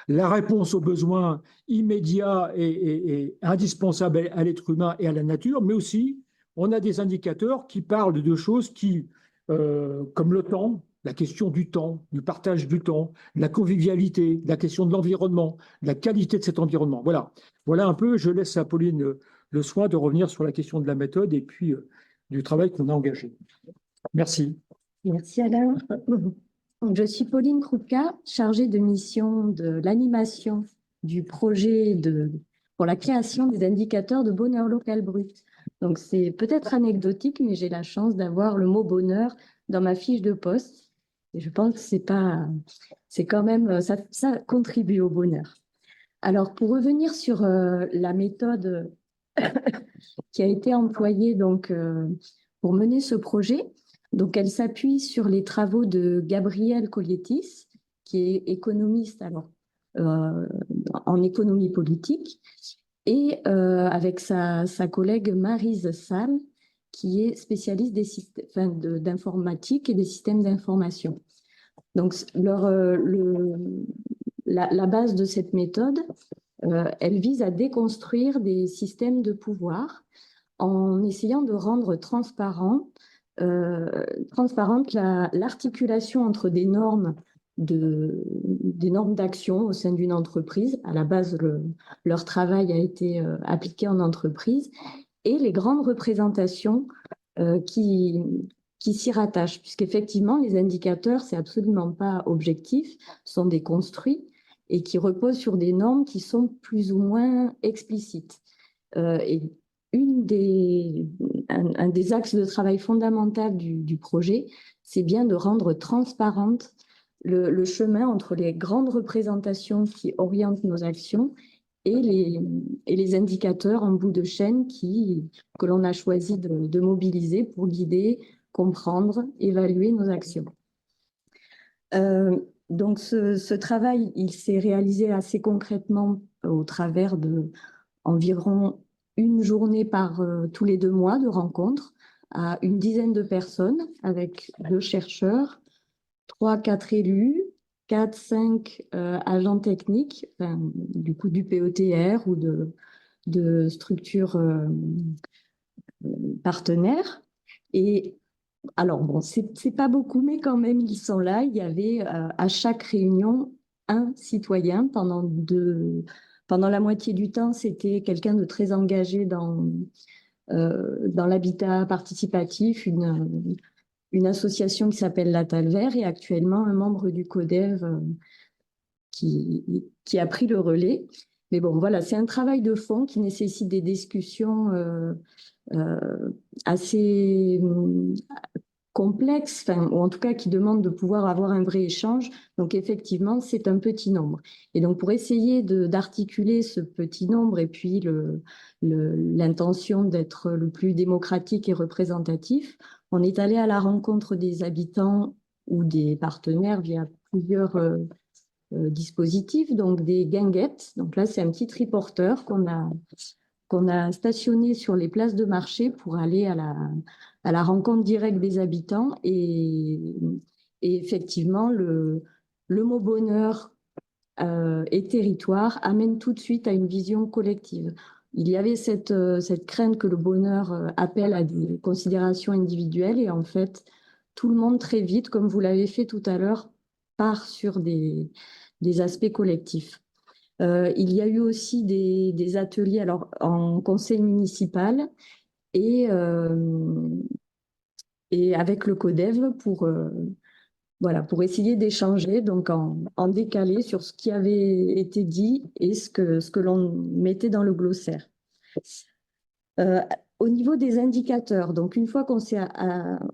la réponse aux besoins immédiats et indispensables à l'être humain et à la nature, mais aussi on a des indicateurs qui parlent de choses qui, comme le temps, la question du temps, du partage du temps, de la convivialité, la question de l'environnement, de la qualité de cet environnement. Voilà un peu, je laisse à Pauline le soin de revenir sur la question de la méthode et puis du travail qu'on a engagé. Merci. Merci Alain. Je suis Pauline Krupka, chargée de mission de l'animation du projet pour la création des indicateurs de bonheur local brut. Donc c'est peut-être anecdotique, mais j'ai la chance d'avoir le mot bonheur dans ma fiche de poste. Et je pense que c'est quand même, ça contribue au bonheur. Alors pour revenir sur la méthode qui a été employée donc, pour mener ce projet, donc elle s'appuie sur les travaux de Gabriel Colietis, qui est économiste en économie politique, et avec sa collègue Maryse Salle, qui est spécialiste des systèmes d'informatique et des systèmes d'information. Donc, la base de cette méthode, elle vise à déconstruire des systèmes de pouvoir en essayant de rendre transparente l'articulation entre des normes d'action au sein d'une entreprise. À la base, leur travail a été appliqué en entreprise, et les grandes représentations qui s'y rattachent, puisqu'effectivement, les indicateurs, c'est absolument pas objectif, sont des construits et qui reposent sur des normes qui sont plus ou moins explicites. Et un des axes de travail fondamental du projet, c'est bien de rendre transparente le chemin entre les grandes représentations qui orientent nos actions et les indicateurs en bout de chaîne que l'on a choisi de mobiliser pour guider, comprendre, évaluer nos actions. Donc ce travail, il s'est réalisé assez concrètement au travers d'environ une journée tous les 2 mois de rencontres à une dizaine de personnes avec 2 chercheurs, 3-4 élus, 4-5 agents techniques, du coup du PETR ou de structures partenaires. Et alors, bon, c'est pas beaucoup, mais quand même, ils sont là. Il y avait à chaque réunion un citoyen pendant la moitié du temps. C'était quelqu'un de très engagé dans l'habitat participatif, une association qui s'appelle La Talvert, et actuellement un membre du CODEV qui a pris le relais. Mais bon, voilà, c'est un travail de fond qui nécessite des discussions assez complexe, ou en tout cas qui demande de pouvoir avoir un vrai échange. Donc effectivement, c'est un petit nombre. Et donc pour essayer d'articuler ce petit nombre et puis l'intention d'être le plus démocratique et représentatif, on est allé à la rencontre des habitants ou des partenaires via plusieurs dispositifs, donc des guinguettes. Donc là, c'est un petit triporteur qu'on a stationné sur les places de marché pour aller à la rencontre directe des habitants. Et effectivement, le mot bonheur et territoire amène tout de suite à une vision collective. Il y avait cette crainte que le bonheur appelle à des considérations individuelles, et en fait, tout le monde très vite, comme vous l'avez fait tout à l'heure, part sur des aspects collectifs. Il y a eu aussi des ateliers alors, en conseil municipal et avec le CODEV pour essayer d'échanger donc en décalé sur ce qui avait été dit et ce que l'on mettait dans le glossaire. Au niveau des indicateurs, donc une fois qu'on s'est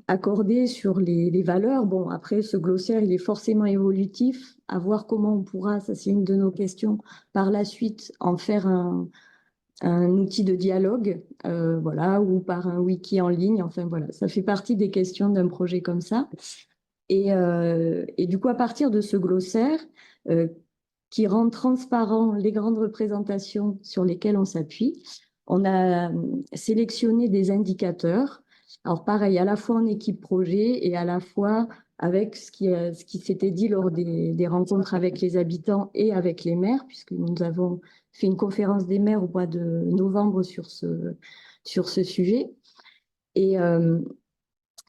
accordé sur les valeurs, bon, après ce glossaire, il est forcément évolutif, à voir comment on pourra, ça c'est une de nos questions, par la suite en faire un outil de dialogue, voilà, ou par un wiki en ligne, enfin voilà, ça fait partie des questions d'un projet comme ça. Et du coup, à partir de ce glossaire, qui rend transparent les grandes représentations sur lesquelles on s'appuie, on a sélectionné des indicateurs. Alors pareil, à la fois en équipe projet et à la fois avec ce qui s'était dit lors des rencontres avec les habitants et avec les maires, puisque nous avons fait une conférence des maires au mois de novembre sur ce sujet. Et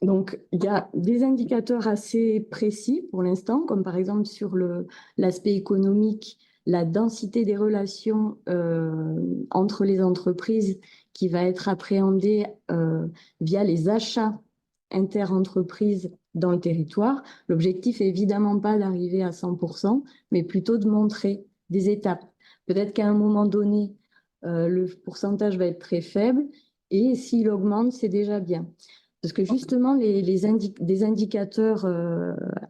donc, il y a des indicateurs assez précis pour l'instant, comme par exemple sur l'aspect économique, la densité des relations entre les entreprises qui va être appréhendée via les achats inter-entreprises dans le territoire. L'objectif est évidemment pas d'arriver à 100%, mais plutôt de montrer des étapes. Peut-être qu'à un moment donné, le pourcentage va être très faible, et s'il augmente, c'est déjà bien. Parce que justement, des indicateurs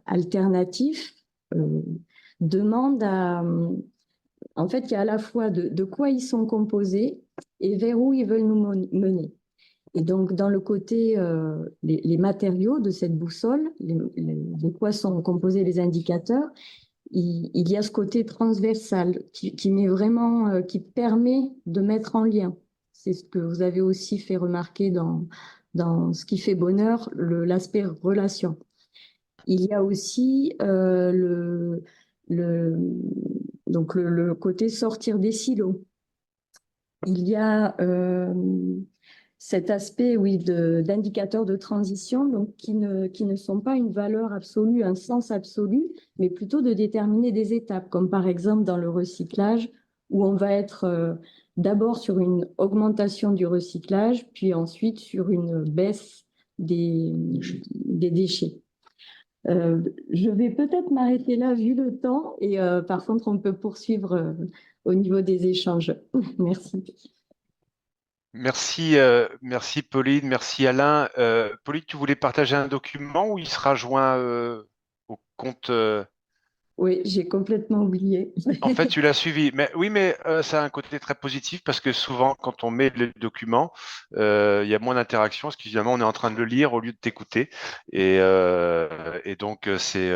alternatifs demandent en fait, il y a à la fois de quoi ils sont composés et vers où ils veulent nous mener. Et donc, dans le côté, les matériaux de cette boussole, de quoi sont composés les indicateurs, il y a ce côté transversal qui permet de mettre en lien. C'est ce que vous avez aussi fait remarquer dans dans ce qui fait bonheur, l'aspect relation. Il y a aussi donc le côté sortir des silos. Il y a cet aspect, oui, d'indicateurs de transition, donc qui ne sont pas une valeur absolue, un sens absolu, mais plutôt de déterminer des étapes, comme par exemple dans le recyclage, où on va être d'abord sur une augmentation du recyclage, puis ensuite sur une baisse des déchets. Je vais peut-être m'arrêter là vu le temps, et par contre, on peut poursuivre au niveau des échanges. Merci. Merci Pauline, merci Alain. Pauline, tu voulais partager un document où il sera joint au compte Oui, j'ai complètement oublié. En fait, tu l'as suivi. Mais oui, mais ça a un côté très positif parce que souvent, quand on met le document, il y a moins d'interaction parce qu'évidemment, on est en train de le lire au lieu de t'écouter. Et donc, c'est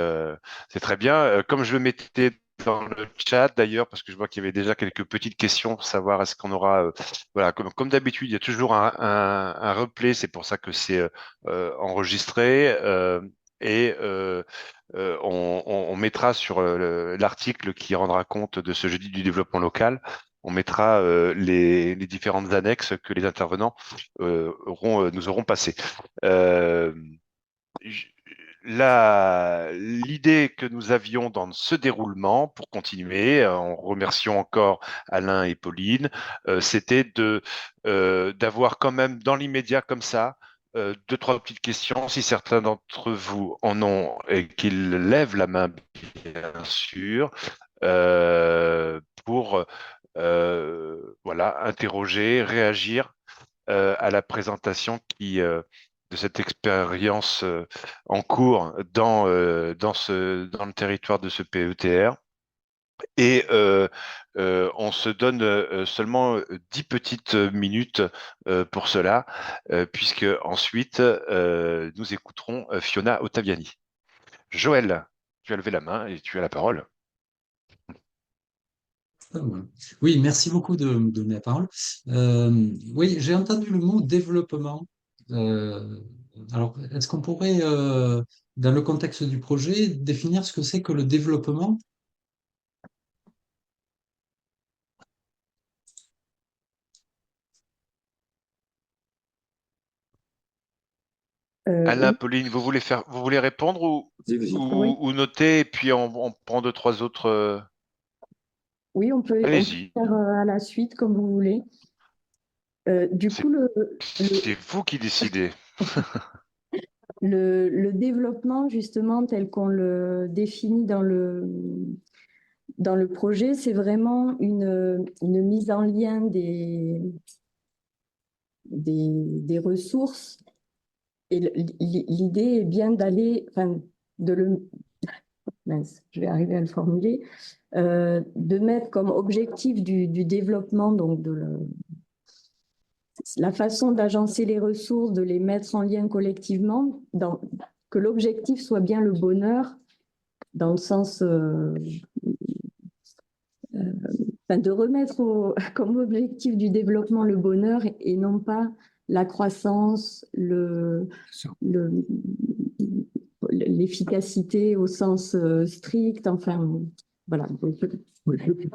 très bien. Comme je le mettais dans le chat d'ailleurs, parce que je vois qu'il y avait déjà quelques petites questions pour savoir est-ce qu'on aura, voilà, comme d'habitude, il y a toujours un replay, c'est pour ça que c'est enregistré. On mettra sur l'article qui rendra compte de ce jeudi du développement local, on mettra les différentes annexes que les intervenants nous auront passées. L'idée que nous avions dans ce déroulement, pour continuer, en remerciant encore Alain et Pauline, c'était d'avoir quand même dans l'immédiat comme ça, deux, trois petites questions, si certains d'entre vous en ont, et qu'ils lèvent la main, bien sûr, pour voilà, interroger, réagir à la présentation de cette expérience en cours dans le territoire de ce PETR. Et on se donne seulement 10 petites minutes pour cela, puisque ensuite nous écouterons Fiona Ottaviani. Joël, tu as levé la main et tu as la parole. Oui, merci beaucoup de me donner la parole. Oui, j'ai entendu le mot développement. Alors, est-ce qu'on pourrait, dans le contexte du projet, définir ce que c'est que le développement? Alain, Pauline, vous voulez répondre ou noter et puis on prend deux, trois autres. Oui, on peut Allez-y. faire à la suite comme vous voulez. Du coup, C'est vous qui décidez. le développement, justement, tel qu'on le définit dans le projet, c'est vraiment une mise en lien des ressources. Et l'idée est bien d'aller, enfin, mince, je vais arriver à le formuler, de mettre comme objectif du développement, donc la façon d'agencer les ressources, de les mettre en lien collectivement, que l'objectif soit bien le bonheur, dans le sens de remettre comme objectif du développement le bonheur et non pas la croissance, l'efficacité au sens strict, enfin, voilà.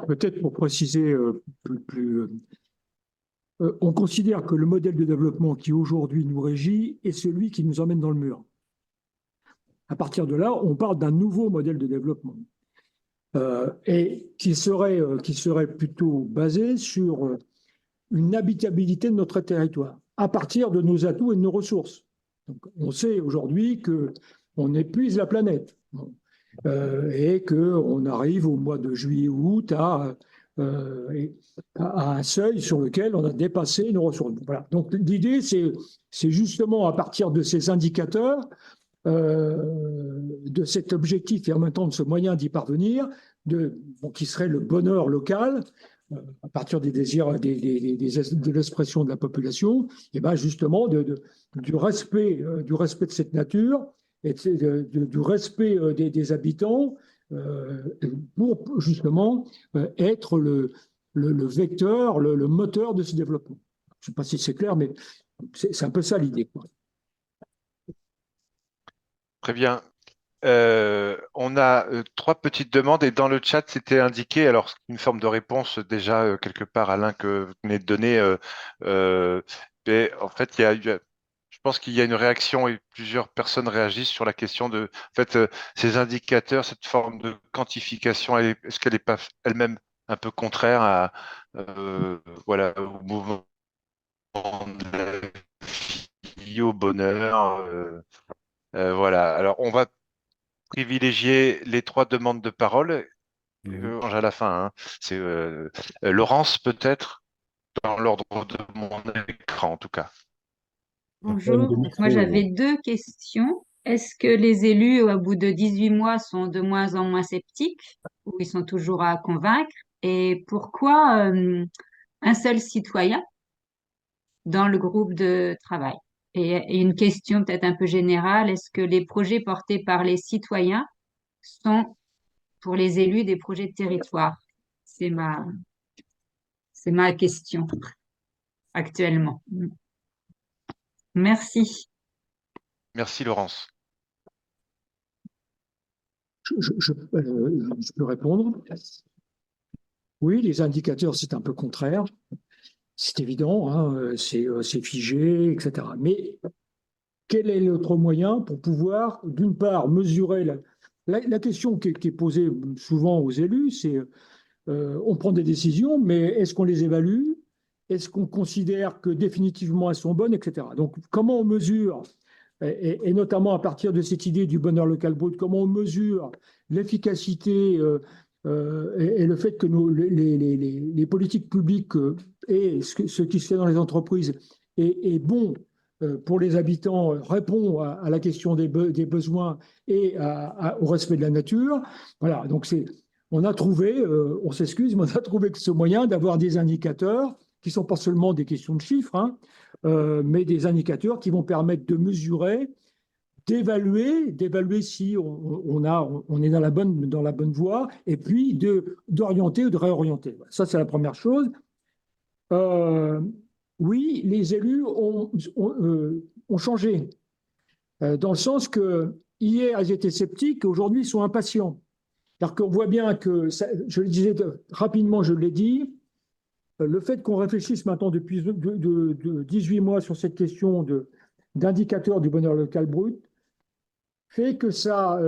Peut-être pour préciser on considère que le modèle de développement qui aujourd'hui nous régit est celui qui nous emmène dans le mur. À partir de là, on parle d'un nouveau modèle de développement et qui serait plutôt basé sur une habitabilité de notre territoire à partir de nos atouts et de nos ressources. Donc, on sait aujourd'hui qu'on épuise la planète et qu'on arrive au mois de juillet-août à un seuil sur lequel on a dépassé nos ressources. Voilà. Donc l'idée, c'est justement à partir de ces indicateurs, de cet objectif et en même temps de ce moyen d'y parvenir, qui serait le bonheur local, à partir des désirs, de l'expression de la population, et ben justement du respect de cette nature et du respect des habitants pour justement être le vecteur, le moteur de ce développement. Je ne sais pas si c'est clair, mais C'est un peu ça l'idée, quoi. Très bien. On a trois petites demandes et dans le chat, c'était indiqué, alors une forme de réponse déjà quelque part, Alain, que vous venez de donner. Mais en fait, je pense qu'il y a une réaction et plusieurs personnes réagissent sur la question de, en fait, ces indicateurs, cette forme de quantification, est-ce qu'elle n'est pas elle-même un peu contraire à, voilà, au mouvement de la vie, au bonheur, voilà. Alors, on va privilégier les trois demandes de parole. À la fin, hein. C'est Laurence, peut-être, dans l'ordre de mon écran, en tout cas. Bonjour, donc moi j'avais deux questions. Est-ce que les élus, au bout de 18 mois, sont de moins en moins sceptiques ou ils sont toujours à convaincre? Et pourquoi un seul citoyen dans le groupe de travail? Et une question peut-être un peu générale, est-ce que les projets portés par les citoyens sont pour les élus des projets de territoire? C'est ma, c'est ma question actuellement. Merci. Merci, Laurence. Je peux répondre. Oui, les indicateurs, c'est un peu contraire. C'est évident, hein, c'est figé, etc. Mais quel est l'autre moyen pour pouvoir, d'une part, mesurer la question qui est posée souvent aux élus, c'est on prend des décisions, mais est-ce qu'on les évalue? Est-ce qu'on considère que définitivement elles sont bonnes, etc. Donc, comment on mesure, et notamment à partir de cette idée du bonheur local brut, comment on mesure l'efficacité et le fait que les politiques publiques et ce qui se fait dans les entreprises est bon pour les habitants, répond à la question des besoins et au respect de la nature. Voilà, donc on a trouvé, on s'excuse, mais on a trouvé ce moyen d'avoir des indicateurs qui ne sont pas seulement des questions de chiffres, hein, mais des indicateurs qui vont permettre de mesurer, d'évaluer si on est dans la bonne voie, et puis d'orienter ou de réorienter. Ça, c'est la première chose. Oui, les élus ont changé, dans le sens que hier, ils étaient sceptiques, aujourd'hui, ils sont impatients. Alors qu'on voit bien que, je le disais rapidement, je l'ai dit, le fait qu'on réfléchisse maintenant depuis 18 mois sur cette question d'indicateur du bonheur local brut fait que ça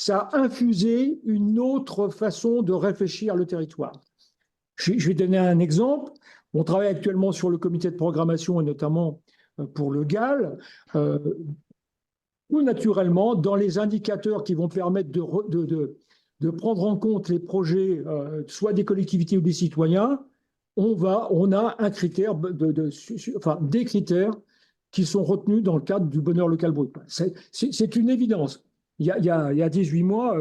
a infusé une autre façon de réfléchir le territoire. Je vais donner un exemple. On travaille actuellement sur le comité de programmation et notamment pour le GAL, où naturellement, dans les indicateurs qui vont permettre de prendre en compte les projets, soit des collectivités ou des citoyens, on a un critère, des critères qui sont retenus dans le cadre du bonheur local brut. C'est une évidence. Il y a 18 mois,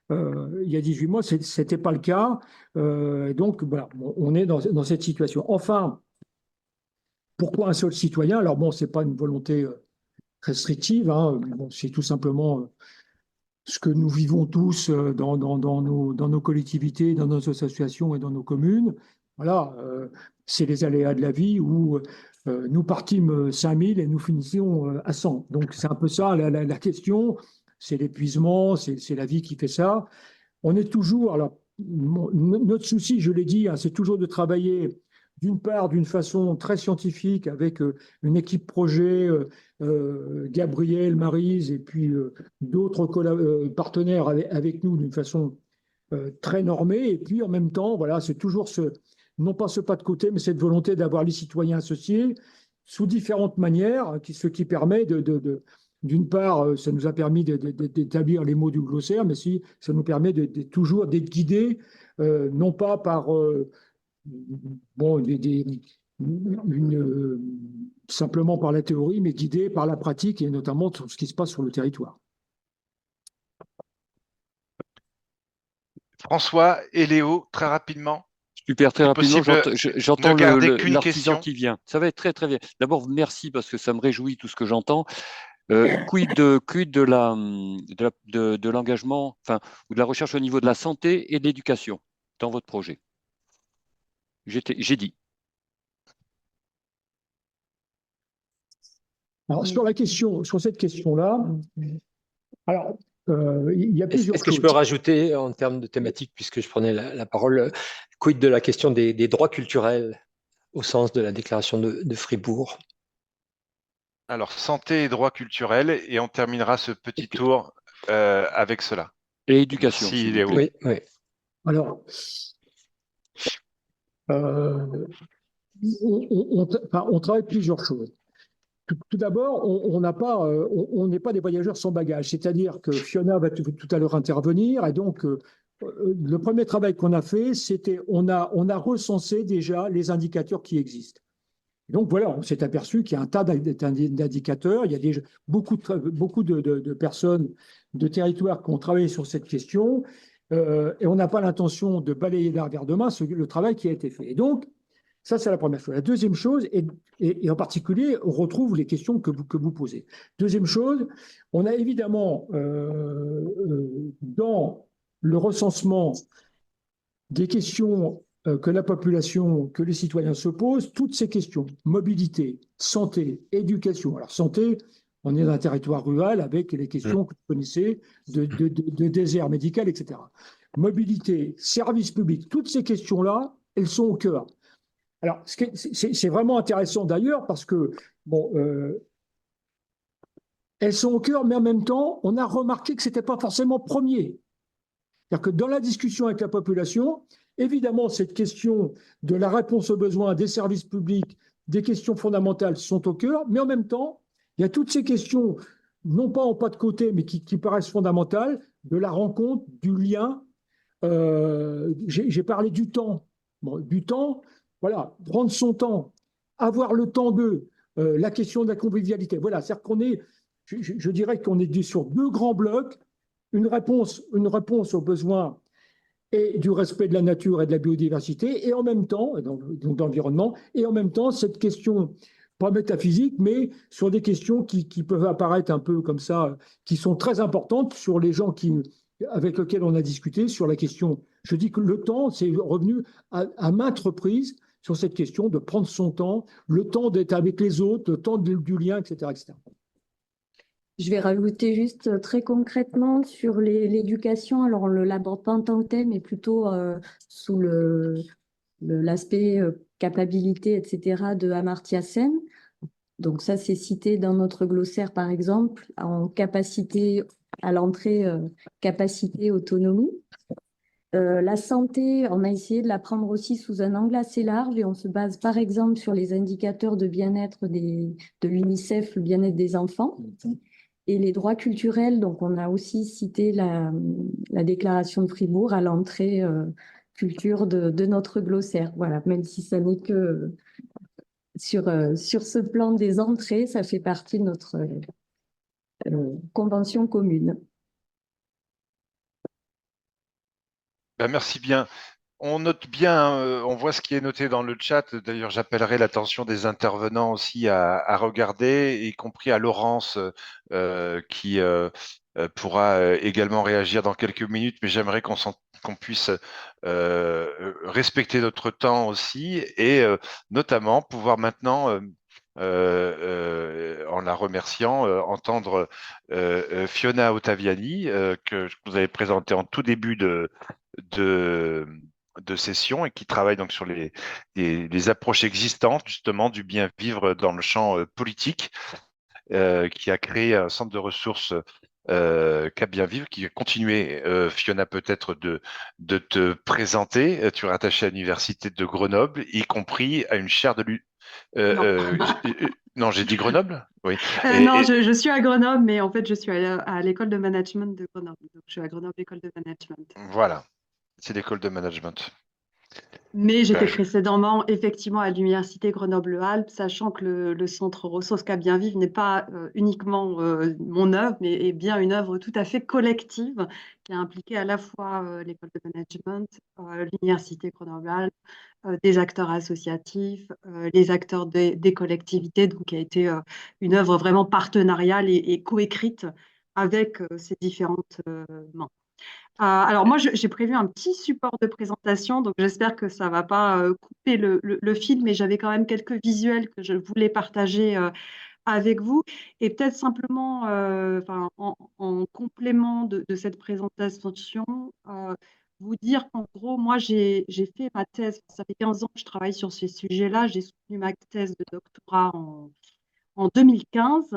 ce n'était pas le cas. Donc, voilà, on est dans cette situation. Enfin, pourquoi un seul citoyen? Alors, bon, ce n'est pas une volonté restrictive, hein. Bon, c'est tout simplement ce que nous vivons tous dans nos collectivités, dans nos associations et dans nos communes. Voilà, c'est les aléas de la vie où nous partîmes 5000 et nous finissons à 100. Donc, c'est un peu ça la question. C'est l'épuisement, c'est la vie qui fait ça. On est toujours, alors, notre souci, je l'ai dit, hein, c'est toujours de travailler d'une part d'une façon très scientifique avec une équipe projet, Gabriel, Maryse et puis d'autres partenaires avec nous d'une façon très normée. Et puis en même temps, voilà, c'est toujours non pas ce pas de côté, mais cette volonté d'avoir les citoyens associés sous différentes manières, ce qui permet d'une part, ça nous a permis d'établir les mots du glossaire, mais si ça nous permet toujours d'être guidés, non pas par simplement par la théorie, mais guidés par la pratique et notamment sur ce qui se passe sur le territoire. François et Léo, très rapidement. Super, très rapidement, j'entends l'artisan qui vient. Ça va être très, très bien. D'abord, merci parce que ça me réjouit tout ce que j'entends. Quid de l'engagement, enfin, ou de la recherche au niveau de la santé et de l'éducation dans votre projet? J'ai dit. Alors, sur cette question-là, alors, il y a plusieurs Est-ce que je choses. peux rajouter en termes de thématique, puisque je prenais la parole, quid de la question des droits culturels au sens de la déclaration de Fribourg? Alors, santé et droits culturels, et on terminera ce petit tour avec cela. Et éducation. Merci, s'il vous Léo. plaît. Oui, oui. Alors, on travaille plusieurs choses. Tout d'abord, on n'est pas des voyageurs sans bagages. C'est-à-dire que Fiona va tout à l'heure intervenir. Et donc, le premier travail qu'on a fait, c'était on a recensé déjà les indicateurs qui existent. Donc voilà, on s'est aperçu qu'il y a un tas d'indicateurs. Il y a déjà beaucoup de personnes, de territoires qui ont travaillé sur cette question. Et on n'a pas l'intention de balayer d'un revers de main le travail qui a été fait. Et donc, ça, c'est la première chose. La deuxième chose, et en particulier, on retrouve les questions que vous posez. Deuxième chose, on a évidemment dans le recensement des questions que la population, que les citoyens se posent, toutes ces questions, mobilité, santé, éducation. Alors santé, on est dans un territoire rural avec les questions que vous connaissez de désert médical, etc. Mobilité, service public, toutes ces questions-là, elles sont au cœur. Alors, c'est vraiment intéressant d'ailleurs parce que, bon, elles sont au cœur, mais en même temps, on a remarqué que ce n'était pas forcément premier. C'est-à-dire que dans la discussion avec la population, évidemment, cette question de la réponse aux besoins des services publics, des questions fondamentales sont au cœur, mais en même temps, il y a toutes ces questions, non pas en pas de côté, mais qui paraissent fondamentales, de la rencontre, du lien. J'ai parlé du temps. Bon, du temps, voilà, prendre son temps, avoir le temps la question de la convivialité. Voilà, c'est-à-dire qu'on est, je dirais qu'on est sur deux grands blocs, une réponse aux besoins et du respect de la nature et de la biodiversité, et en même temps, donc d'environnement, et en même temps, cette question, pas métaphysique, mais sur des questions qui peuvent apparaître un peu comme ça, qui sont très importantes sur les gens avec lesquels on a discuté, sur la question. Je dis que le temps, c'est revenu à maintes reprises sur cette question de prendre son temps, le temps d'être avec les autres, le temps du lien, etc., etc. Je vais rajouter juste très concrètement sur l'éducation. Alors, on ne l'aborde pas en tant que thème, mais plutôt sous l'aspect capacité, etc. de Amartya Sen. Donc ça, c'est cité dans notre glossaire, par exemple, en capacité à l'entrée, capacité, autonomie. La santé, on a essayé de la prendre aussi sous un angle assez large et on se base par exemple sur les indicateurs de bien-être de l'UNICEF, le bien-être des enfants. Et les droits culturels, donc on a aussi cité la déclaration de Fribourg à l'entrée culture de notre glossaire. Voilà, même si ça n'est que sur ce plan des entrées, ça fait partie de notre convention commune. Ben, merci bien. On note bien, on voit ce qui est noté dans le chat. D'ailleurs, j'appellerai l'attention des intervenants aussi à regarder, y compris à Laurence qui pourra également réagir dans quelques minutes, mais j'aimerais qu'on puisse respecter notre temps aussi et notamment pouvoir maintenant, en la remerciant, entendre Fiona Ottaviani, que vous avez présentée en tout début de session et qui travaille donc sur les approches existantes justement du bien vivre dans le champ politique, qui a créé un centre de ressources Cap Bien Vivre, qui va continuer, Fiona, peut-être de te présenter. Tu es rattaché à l'université de Grenoble, y compris à une chaire de non, j'ai dit Grenoble? Oui. Non, je suis à Grenoble, mais en fait, je suis à l'école de management de Grenoble. Donc, je suis à Grenoble, école de management. Voilà, c'est l'école de management. Mais j'étais précédemment effectivement à l'université Grenoble-Alpes, sachant que le centre ressources Cap Bien Vivre n'est pas uniquement mon œuvre, mais est bien une œuvre tout à fait collective qui a impliqué à la fois l'école de management, l'université Grenoble-Alpes, des acteurs associatifs, les acteurs des collectivités, donc qui a été une œuvre vraiment partenariale et coécrite avec ces différentes membres. Alors moi, j'ai prévu un petit support de présentation, donc j'espère que ça ne va pas couper le fil, mais j'avais quand même quelques visuels que je voulais partager avec vous. Et peut-être simplement, en complément de cette présentation, vous dire qu'en gros, moi, j'ai fait ma thèse, ça fait 15 ans que je travaille sur ces sujets-là, j'ai soutenu ma thèse de doctorat en 2015.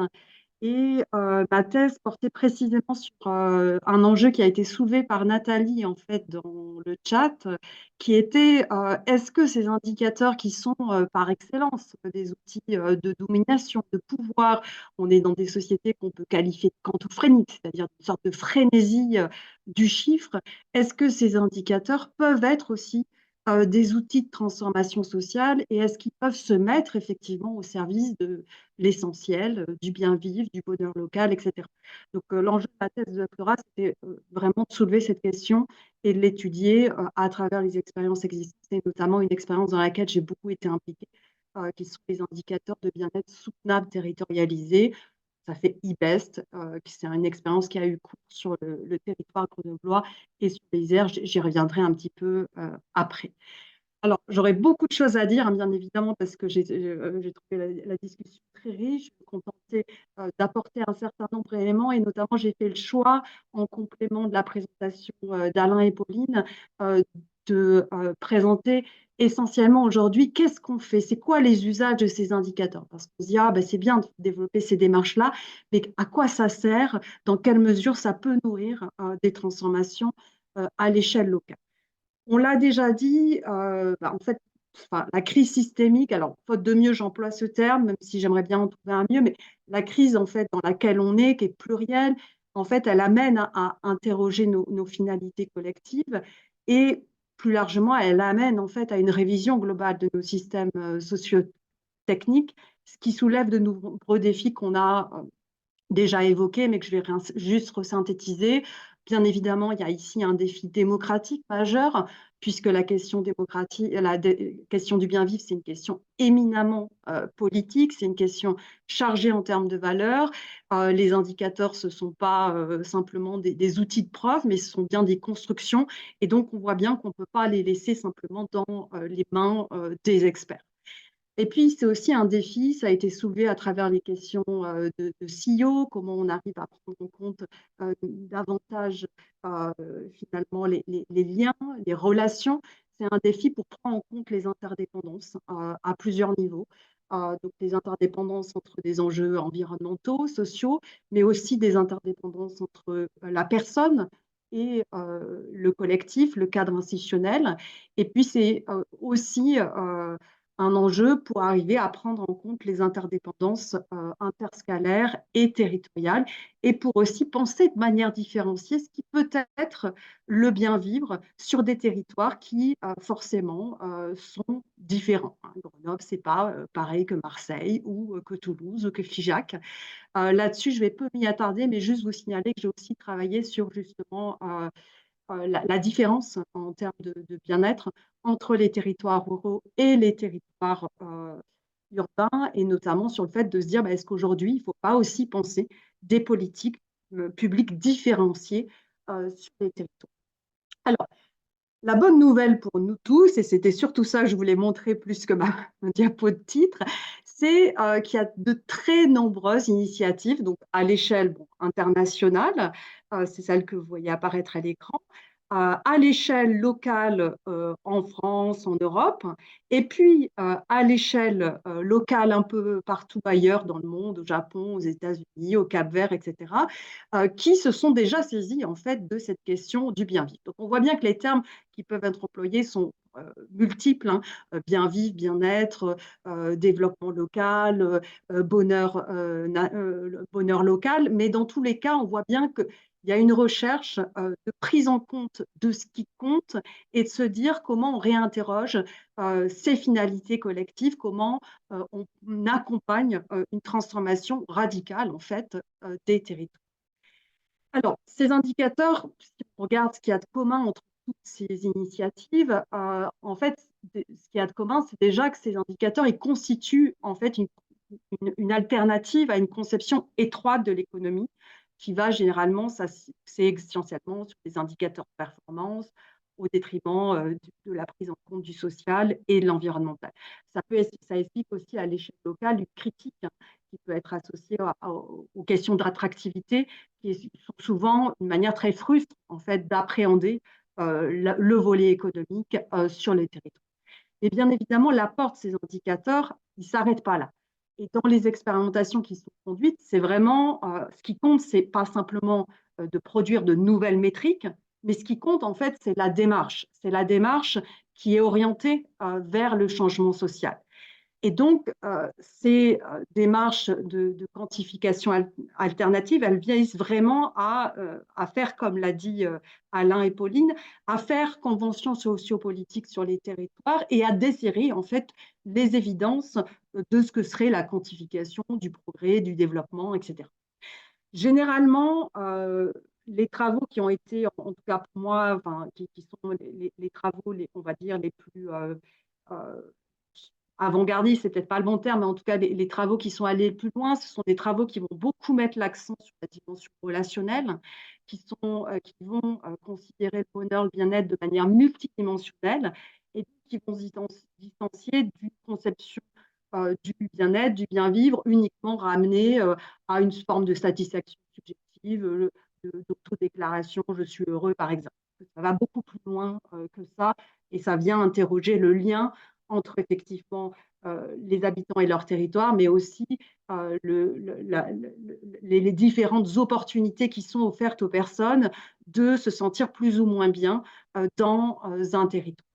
Et ma thèse portait précisément sur un enjeu qui a été soulevé par Nathalie, en fait, dans le chat, qui était est-ce que ces indicateurs qui sont par excellence des outils de domination, de pouvoir, on est dans des sociétés qu'on peut qualifier de quantophrèniques, c'est-à-dire une sorte de frénésie du chiffre, est-ce que ces indicateurs peuvent être aussi des outils de transformation sociale et est-ce qu'ils peuvent se mettre effectivement au service de l'essentiel, du bien vivre, du bonheur local, etc. Donc l'enjeu de ma thèse de doctorat, c'était vraiment de soulever cette question et de l'étudier à travers les expériences existantes, et notamment une expérience dans laquelle j'ai beaucoup été impliquée, qui sont les indicateurs de bien-être soutenable territorialisés. Ça fait IBEST, c'est une expérience qui a eu cours sur le territoire grenoblois et sur les aires. J'y reviendrai un petit peu après. Alors, j'aurais beaucoup de choses à dire, hein, bien évidemment, parce que j'ai trouvé la discussion très riche. Je suis contentée d'apporter un certain nombre d'éléments et notamment, j'ai fait le choix, en complément de la présentation d'Alain et Pauline, de présenter essentiellement aujourd'hui qu'est-ce qu'on fait, c'est quoi les usages de ces indicateurs. Parce qu'on se dit, ah, ben, c'est bien de développer ces démarches-là, mais à quoi ça sert, dans quelle mesure ça peut nourrir des transformations à l'échelle locale. On l'a déjà dit, en fait, la crise systémique, alors faute de mieux, j'emploie ce terme, même si j'aimerais bien en trouver un mieux, mais la crise en fait dans laquelle on est, qui est plurielle, en fait, elle amène à interroger nos finalités collectives et plus largement, elle amène en fait à une révision globale de nos systèmes socio-techniques, ce qui soulève de nombreux défis qu'on a déjà évoqués, mais que je vais juste resynthétiser. Bien évidemment, il y a ici un défi démocratique majeur, puisque la question question du bien vivre, c'est une question éminemment politique, c'est une question chargée en termes de valeurs. Les indicateurs, ce ne sont pas simplement des outils de preuve, mais ce sont bien des constructions. Et donc, on voit bien qu'on ne peut pas les laisser simplement dans les mains des experts. Et puis, c'est aussi un défi, ça a été soulevé à travers les questions de CEO, comment on arrive à prendre en compte davantage finalement les liens, les relations. C'est un défi pour prendre en compte les interdépendances à plusieurs niveaux. Donc, les interdépendances entre des enjeux environnementaux, sociaux, mais aussi des interdépendances entre la personne et le collectif, le cadre institutionnel. Et puis, c'est aussi un enjeu pour arriver à prendre en compte les interdépendances interscalaires et territoriales et pour aussi penser de manière différenciée ce qui peut être le bien vivre sur des territoires qui forcément sont différents. Grenoble, ce n'est pas pareil que Marseille ou que Toulouse ou que Figeac. Là-dessus, je vais peu m'y attarder, mais juste vous signaler que j'ai aussi travaillé sur justement la différence en termes de bien-être entre les territoires ruraux et les territoires urbains, et notamment sur le fait de se dire est-ce qu'aujourd'hui, il ne faut pas aussi penser des politiques publiques différenciées sur les territoires. Alors, la bonne nouvelle pour nous tous, et c'était surtout ça que je voulais montrer plus que ma diapo de titre, c'est qu'il y a de très nombreuses initiatives, donc à l'échelle internationale, c'est celle que vous voyez apparaître à l'écran, à l'échelle locale en France, en Europe, et puis à l'échelle locale un peu partout ailleurs dans le monde, au Japon, aux États-Unis, au Cap-Vert, etc., qui se sont déjà saisis en fait de cette question du bien vivre. Donc on voit bien que les termes qui peuvent être employés sont multiples, hein, bien vivre, bien-être, développement local, bonheur local, mais dans tous les cas, on voit bien qu'il y a une recherche de prise en compte de ce qui compte et de se dire comment on réinterroge ces finalités collectives, comment on accompagne une transformation radicale en fait des territoires. Alors, ces indicateurs, si on regarde ce qu'il y a de commun entre toutes ces initiatives, en fait, ce qu'il y a de commun, c'est déjà que ces indicateurs, ils constituent en fait une alternative à une conception étroite de l'économie qui va généralement, c'est essentiellement sur les indicateurs de performance. au détriment de la prise en compte du social et de l'environnemental. Ça explique aussi à l'échelle locale une critique qui peut être associée aux questions d'attractivité, qui sont souvent une manière très frustre en fait d'appréhender le volet économique sur les territoires. Et bien évidemment, l'apport de ces indicateurs, il ne s'arrête pas là. Et dans les expérimentations qui sont conduites, c'est vraiment ce qui compte, c'est pas simplement de produire de nouvelles métriques, mais ce qui compte en fait, c'est la démarche. C'est la démarche qui est orientée vers le changement social. Et donc, ces démarches de quantification alternative, elles visent vraiment à faire, comme l'a dit Alain et Pauline, à faire convention sociopolitique sur les territoires et à desserrer en fait les évidences de ce que serait la quantification du progrès, du développement, etc. Généralement, les travaux qui ont été, en tout cas pour moi, enfin, qui sont les travaux, on va dire, les plus avant-gardistes, c'est peut-être pas le bon terme, mais en tout cas, les travaux qui sont allés plus loin, ce sont des travaux qui vont beaucoup mettre l'accent sur la dimension relationnelle, qui vont considérer le bonheur, le bien-être de manière multidimensionnelle et qui vont se distancier d'une conception du bien-être, du bien-vivre, uniquement ramené à une forme de satisfaction subjective, d'autodéclaration, je suis heureux, par exemple. Ça va beaucoup plus loin que ça, et ça vient interroger le lien entre effectivement les habitants et leur territoire, mais aussi les différentes opportunités qui sont offertes aux personnes de se sentir plus ou moins bien dans un territoire.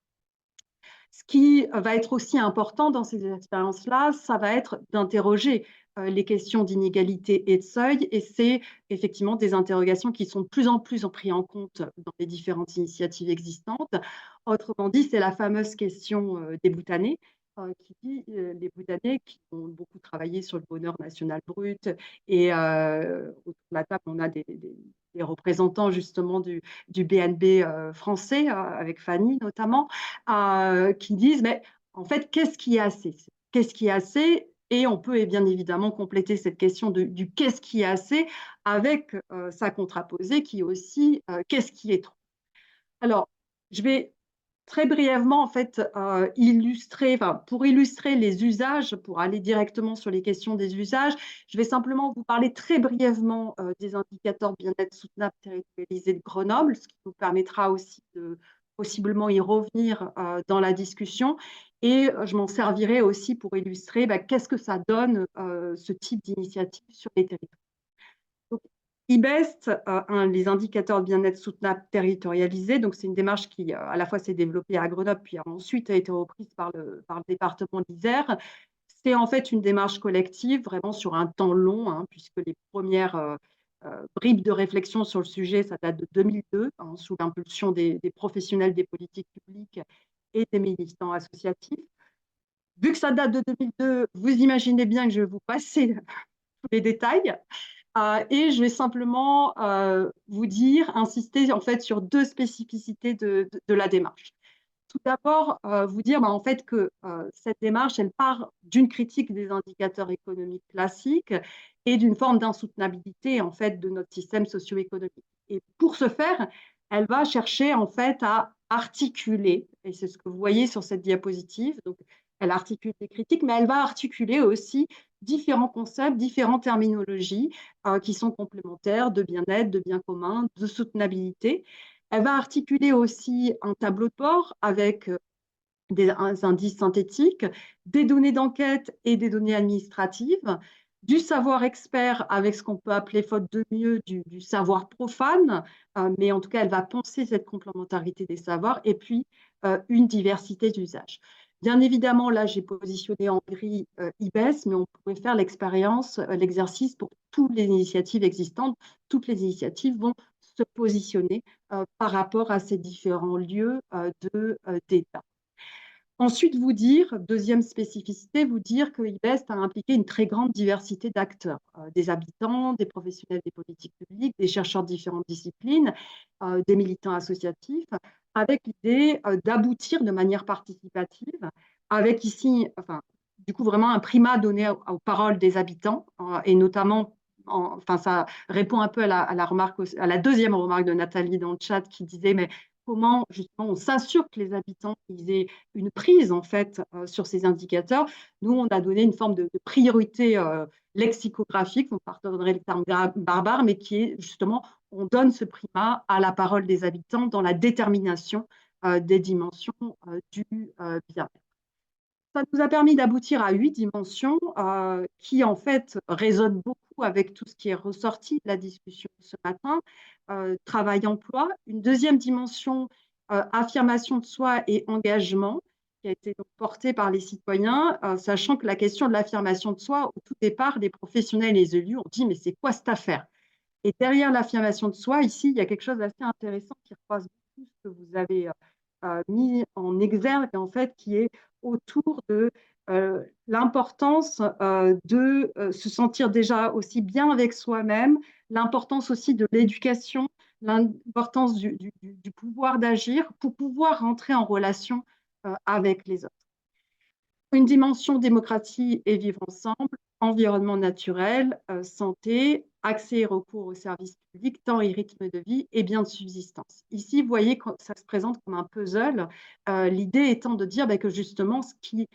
Ce qui va être aussi important dans ces expériences-là, ça va être d'interroger les questions d'inégalité et de seuil, et c'est effectivement des interrogations qui sont de plus en plus prises en compte dans les différentes initiatives existantes. Autrement dit, c'est la fameuse question des Bhoutanais, qui dit les Bhoutanais qui ont beaucoup travaillé sur le bonheur national brut, et autour de la table, on a des représentants justement du BNB français, avec Fanny notamment, qui disent, mais en fait, qu'est-ce qui est assez? Qu'est-ce qui est assez? Et on peut bien évidemment compléter cette question du qu'est-ce qui est assez avec sa contraposée qui est aussi qu'est-ce qui est trop. Alors, je vais très brièvement en fait pour illustrer les usages, pour aller directement sur les questions des usages, je vais simplement vous parler très brièvement des indicateurs bien-être soutenable territorialisés de Grenoble, ce qui nous permettra aussi de possiblement y revenir dans la discussion. Et je m'en servirai aussi pour illustrer qu'est-ce que ça donne ce type d'initiative sur les territoires. Donc, IBEST, les indicateurs de bien-être soutenable territorialisés, donc c'est une démarche qui à la fois s'est développée à Grenoble, puis ensuite a été reprise par le département d'Isère. C'est en fait une démarche collective, vraiment sur un temps long, puisque les premières bribes de réflexion sur le sujet, ça date de 2002, sous l'impulsion des professionnels des politiques publiques et des militants associatifs. Vu que ça date de 2002, vous imaginez bien que je vais vous passer tous les détails. Et je vais simplement vous insister en fait sur deux spécificités de la démarche. Tout d'abord, vous dire en fait que cette démarche, elle part d'une critique des indicateurs économiques classiques et d'une forme d'insoutenabilité en fait de notre système socio-économique. Et pour ce faire, elle va chercher en fait à articuler, et c'est ce que vous voyez sur cette diapositive, donc elle articule des critiques, mais elle va articuler aussi différents concepts, différentes terminologies qui sont complémentaires de bien-être, de bien commun, de soutenabilité. Elle va articuler aussi un tableau de bord avec des indices synthétiques, des données d'enquête et des données administratives, du savoir expert avec ce qu'on peut appeler, faute de mieux, du savoir profane, mais en tout cas, elle va penser cette complémentarité des savoirs, et puis une diversité d'usages. Bien évidemment, là, j'ai positionné en gris IBES, mais on pourrait faire l'exercice pour toutes les initiatives existantes. Toutes les initiatives vont se positionner par rapport à ces différents lieux d'État. Ensuite, deuxième spécificité, vous dire que IBEST a impliqué une très grande diversité d'acteurs, des habitants, des professionnels des politiques publiques, des chercheurs de différentes disciplines, des militants associatifs, avec l'idée d'aboutir de manière participative, avec ici, du coup, vraiment un primat donné aux paroles des habitants, et notamment, ça répond un peu à la deuxième remarque de Nathalie dans le chat qui disait, mais comment justement on s'assure que les habitants ils aient une prise en fait sur ces indicateurs. Nous, on a donné une forme de priorité lexicographique, on pardonnerait le terme barbare, mais qui est justement, on donne ce primat à la parole des habitants dans la détermination des dimensions du bien-être. Ça nous a permis d'aboutir à 8 dimensions qui, en fait, résonnent beaucoup avec tout ce qui est ressorti de la discussion ce matin. Travail-emploi. Une deuxième dimension, affirmation de soi et engagement, qui a été donc portée par les citoyens, sachant que la question de l'affirmation de soi, au tout départ, les professionnels et les élus ont dit « mais c'est quoi cette affaire ?» Et derrière l'affirmation de soi, ici, il y a quelque chose d'assez intéressant qui croise beaucoup ce que vous avez mis en exergue, en fait, qui est autour de l'importance de se sentir déjà aussi bien avec soi-même, l'importance aussi de l'éducation, l'importance du pouvoir d'agir pour pouvoir rentrer en relation avec les autres. Une dimension démocratie et vivre ensemble, environnement naturel, santé, accès et recours aux services publics, temps et rythme de vie et biens de subsistance. Ici, vous voyez que ça se présente comme un puzzle, l'idée étant de dire que justement, ce qui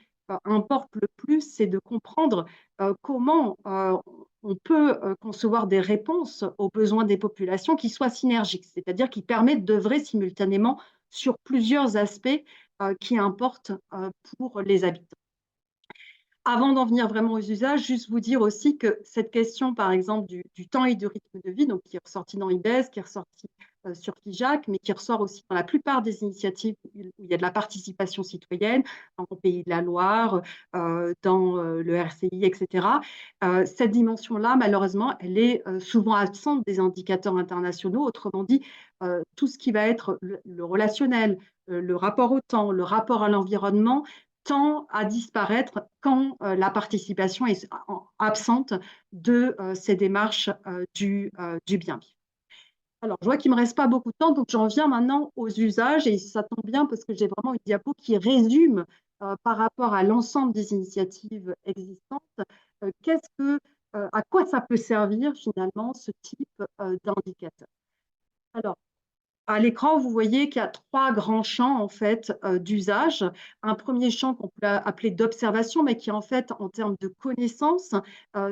importe le plus, c'est de comprendre comment on peut concevoir des réponses aux besoins des populations qui soient synergiques, c'est-à-dire qui permettent d'œuvrer simultanément sur plusieurs aspects qui importent pour les habitants. Avant d'en venir vraiment aux usages, juste vous dire aussi que cette question, par exemple, du temps et du rythme de vie, donc qui est ressortie dans IBES, qui est ressortie sur FIJAC, mais qui ressort aussi dans la plupart des initiatives où il y a de la participation citoyenne, dans le Pays de la Loire, dans le RCI, etc. Cette dimension-là, malheureusement, elle est souvent absente des indicateurs internationaux. Autrement dit, tout ce qui va être le relationnel, le rapport au temps, le rapport à l'environnement, tend à disparaître quand la participation est absente de ces démarches du bien-vivre. Alors, je vois qu'il ne me reste pas beaucoup de temps, donc j'en viens maintenant aux usages, et ça tombe bien parce que j'ai vraiment une diapo qui résume par rapport à l'ensemble des initiatives existantes, à quoi ça peut servir finalement ce type d'indicateur. Alors, à l'écran, vous voyez qu'il y a 3 grands champs en fait d'usage. Un premier champ qu'on peut appeler d'observation, mais qui en fait, en termes de connaissances,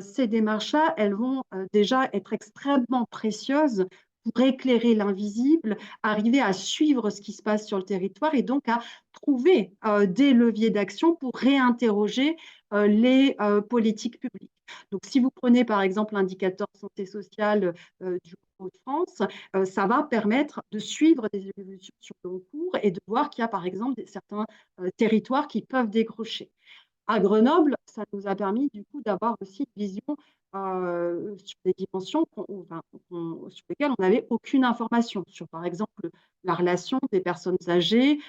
ces démarches-là, elles vont déjà être extrêmement précieuses pour éclairer l'invisible, arriver à suivre ce qui se passe sur le territoire et donc à trouver des leviers d'action pour réinterroger les politiques publiques. Donc, si vous prenez par exemple l'indicateur santé sociale du Hauts-de-France, ça va permettre de suivre des évolutions sur le long cours et de voir qu'il y a par exemple certains territoires qui peuvent décrocher. À Grenoble, ça nous a permis du coup d'avoir aussi une vision sur des dimensions sur lesquelles on n'avait aucune information, sur par exemple la relation des personnes âgées